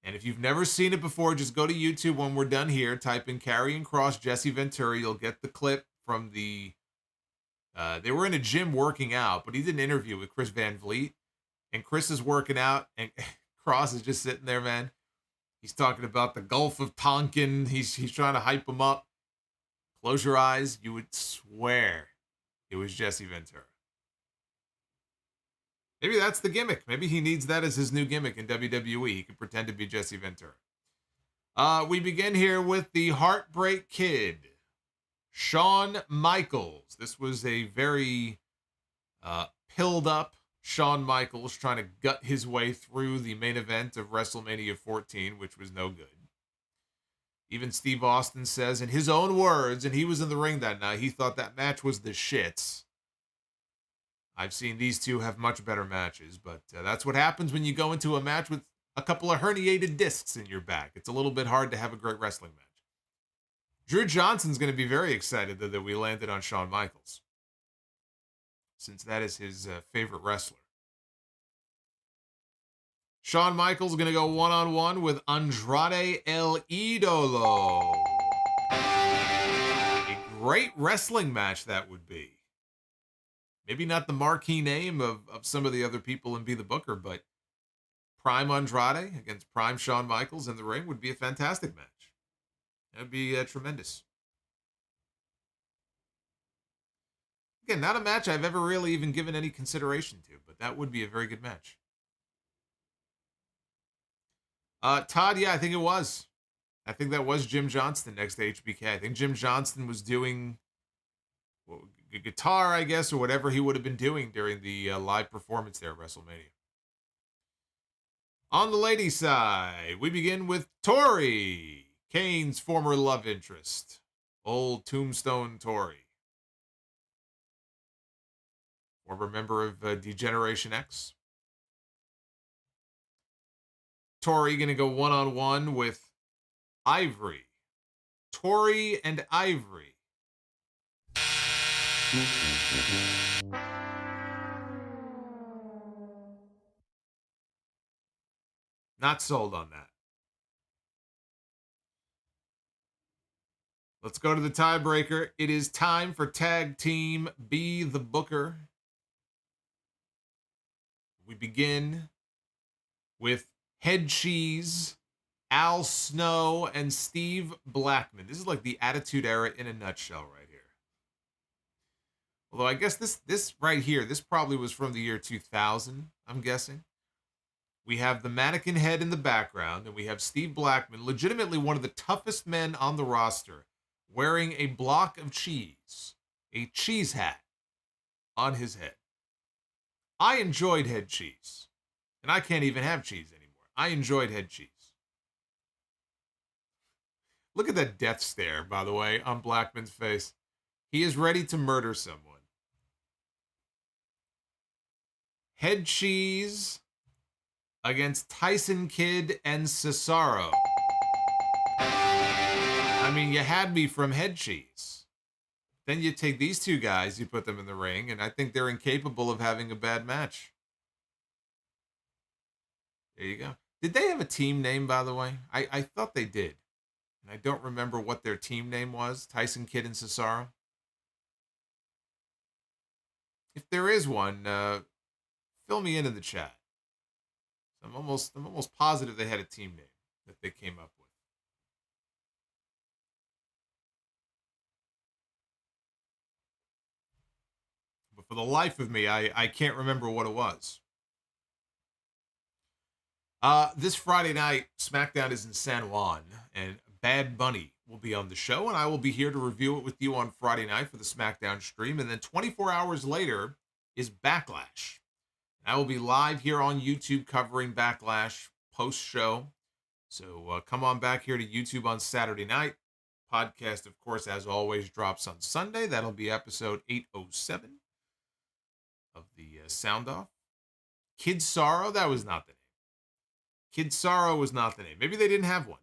And if you've never seen it before, just go to YouTube when we're done here. Type in Karrion Kross, Jesse Ventura. You'll get the clip from the... they were in a gym working out, but he did an interview with Chris Van Vliet. And Chris is working out, and Kross is just sitting there, man. He's talking about the Gulf of Tonkin. He's trying to hype him up. Close your eyes. You would swear it was Jesse Ventura. Maybe that's the gimmick. Maybe he needs that as his new gimmick in WWE. He could pretend to be Jesse Ventura. We begin here with the Heartbreak Kid, Shawn Michaels. This was a very pilled up Shawn Michaels trying to gut his way through the main event of WrestleMania 14, which was no good. Even Steve Austin says in his own words, and he was in the ring that night, he thought that match was the shits. I've seen these two have much better matches, but that's what happens when you go into a match with a couple of herniated discs in your back. It's a little bit hard to have a great wrestling match. Drew Johnson's going to be very excited that we landed on Shawn Michaels, since that is his favorite wrestler. Shawn Michaels is going to go one-on-one with Andrade El Idolo. A great wrestling match that would be. Maybe not the marquee name of some of the other people in Be the Booker, but Prime Andrade against Prime Shawn Michaels in the ring would be a fantastic match. That would be tremendous. Again, not a match I've ever really even given any consideration to, but that would be a very good match. Todd, yeah, I think it was. I think that was Jim Johnston next to HBK. I think Jim Johnston was doing guitar, I guess, or whatever he would have been doing during the live performance there at WrestleMania. On the ladies' side, we begin with Tori, Kane's former love interest. Old Tombstone Tori. Former member of D-Generation X. Tori going to go one-on-one with Ivory. Tori and Ivory Not sold on that. Let's go to the tiebreaker. It is time for Tag Team Be the Booker. We begin with Head Cheese, Al Snow, and Steve Blackman. This is like the Attitude Era in a nutshell right here. Although I guess this right here, this probably was from the year 2000, I'm guessing. We have the mannequin head in the background, and we have Steve Blackman, legitimately one of the toughest men on the roster, wearing a block of cheese, a cheese hat on his head. I enjoyed head cheese, and I can't even have cheese anymore. I enjoyed head cheese. Look at that death stare, by the way, on Blackman's face. He is ready to murder someone. Head Cheese against Tyson Kidd and Cesaro. I mean, you had me from Head Cheese. Then you take these two guys, you put them in the ring, and I think they're incapable of having a bad match. There you go. Did they have a team name, by the way? I thought they did. And I don't remember what their team name was. Tyson Kidd and Cesaro. If there is one, fill me in the chat. I'm almost positive they had a team name that they came up with. But for the life of me, I can't remember what it was. This Friday night, SmackDown is in San Juan, and Bad Bunny will be on the show, and I will be here to review it with you on Friday night for the SmackDown stream. And then 24 hours later is Backlash. I will be live here on YouTube covering Backlash post-show. So come on back here to YouTube on Saturday night. Podcast, of course, as always, drops on Sunday. That'll be episode 807 of the Sound Off. Kid Sorrow, that was not the name. Kid Sorrow was not the name. Maybe they didn't have one.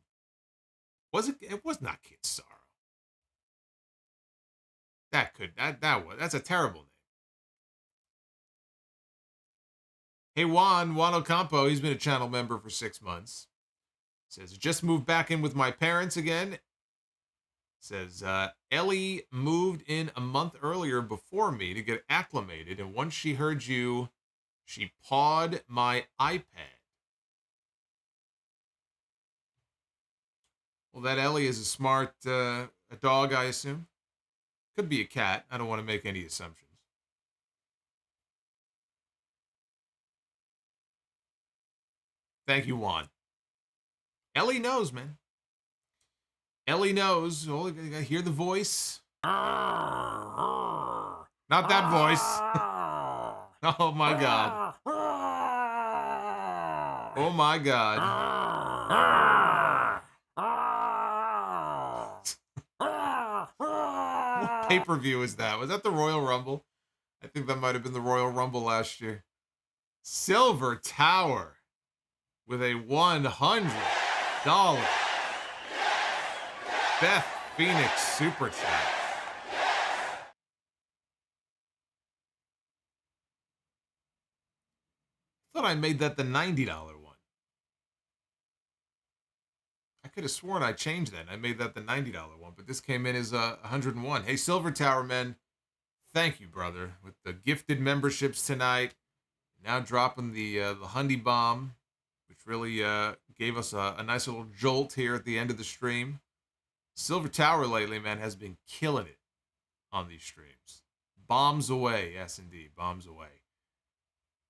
Was it? It was not Kid Sorrow. That's a terrible name. Hey, Juan Ocampo, he's been a channel member for 6 months. Says, just moved back in with my parents again. Says, Ellie moved in a month earlier before me to get acclimated, and once she heard you, she pawed my iPad. Well, that Ellie is a smart a dog, I assume. Could be a cat. I don't want to make any assumptions. Thank you, Juan. Ellie knows, man. Ellie knows. Oh, I hear the voice. Not that voice. Oh, my God. Oh, my God. What pay-per-view is that? Was that the Royal Rumble? I think that might have been the Royal Rumble last year. Silver Tower with a $100 Beth Phoenix Super Chat. Thought I made that the $90 one. I could have sworn I changed that. I made that the $90 one, but this came in as $101. Hey, Silver Tower Men, thank you, brother, with the gifted memberships tonight. Now dropping the Hundy Bomb, which really gave us a nice little jolt here at the end of the stream. Silver Tower lately, man, has been killing it on these streams. Bombs away, yes, indeed, bombs away.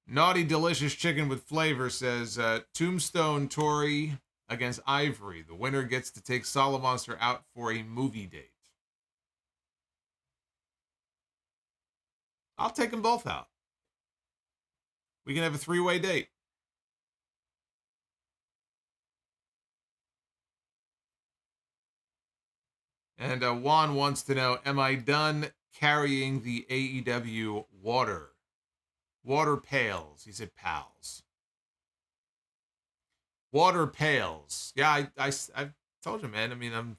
Naughty Delicious Chicken with Flavor says, Tombstone Tory against Ivory. The winner gets to take Solomonster out for a movie date. I'll take them both out. We can have a 3-way date. And Juan wants to know, am I done carrying the AEW water? Water pails. He said pals. Water pails. Yeah, I told you, man. I mean, I'm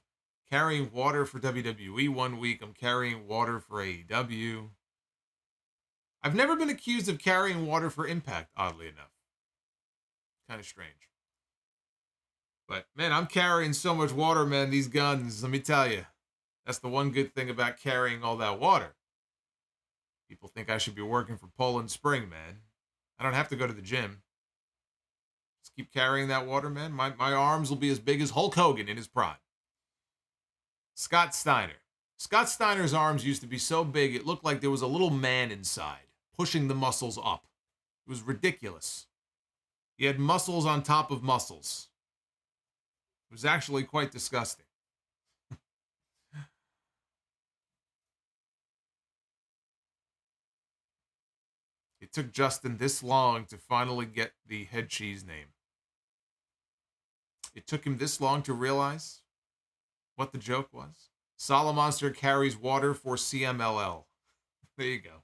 Carrying water for WWE one week. I'm carrying water for AEW. I've never been accused of carrying water for Impact, oddly enough. Kind of strange. But, man, I'm carrying so much water, man, these guns, let me tell you. That's the one good thing about carrying all that water. People think I should be working for Poland Spring, man. I don't have to go to the gym. Just keep carrying that water, man. My arms will be as big as Hulk Hogan in his prime. Scott Steiner. Scott Steiner's arms used to be so big, it looked like there was a little man inside, pushing the muscles up. It was ridiculous. He had muscles on top of muscles. It was actually quite disgusting. It took Justin this long to finally get the head cheese name. It took him this long to realize what the joke was. Solomonster carries water for CMLL. There you go.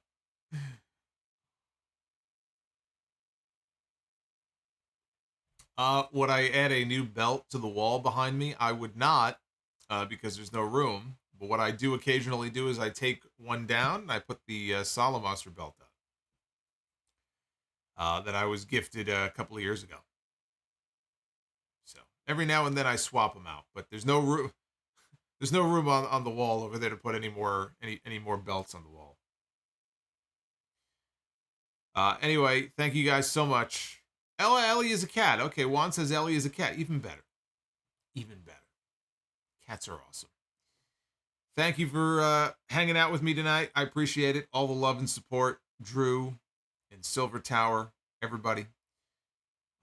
Would I add a new belt to the wall behind me? I would not, because there's no room. But what I do occasionally do is I take one down and I put the Solomonster belt up that I was gifted a couple of years ago. So every now and then I swap them out, but there's no room. There's no room on the wall over there to put any more belts on the wall. Anyway, thank you guys so much. Ellie is a cat. Okay, Juan says Ellie is a cat. Even better. Even better. Cats are awesome. Thank you for hanging out with me tonight. I appreciate it. All the love and support. Drew and Silver Tower, everybody.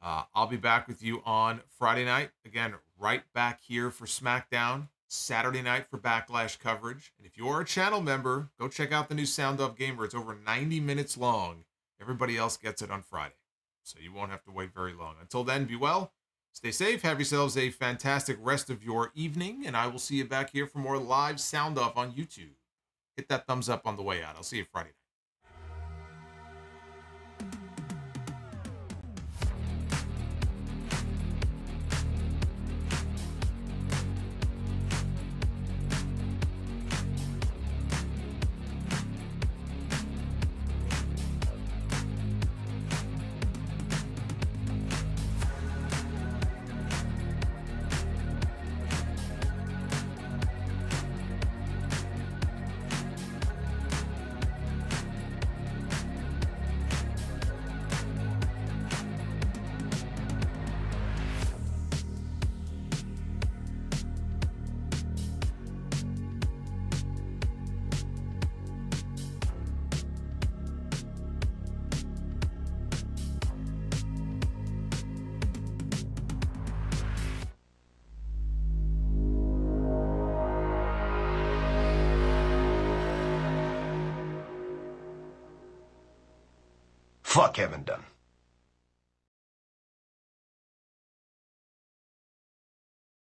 I'll be back with you on Friday night. Again, right back here for SmackDown. Saturday night for Backlash coverage. And if you're a channel member, go check out the new Sound Off Gamer. It's over 90 minutes long. Everybody else gets it on Friday, so you won't have to wait very long. Until then, be well, stay safe, have yourselves a fantastic rest of your evening, and I will see you back here for more live Sound Off on YouTube. Hit that thumbs up on the way out. I'll see you Friday night. Fuck Evan Dunn.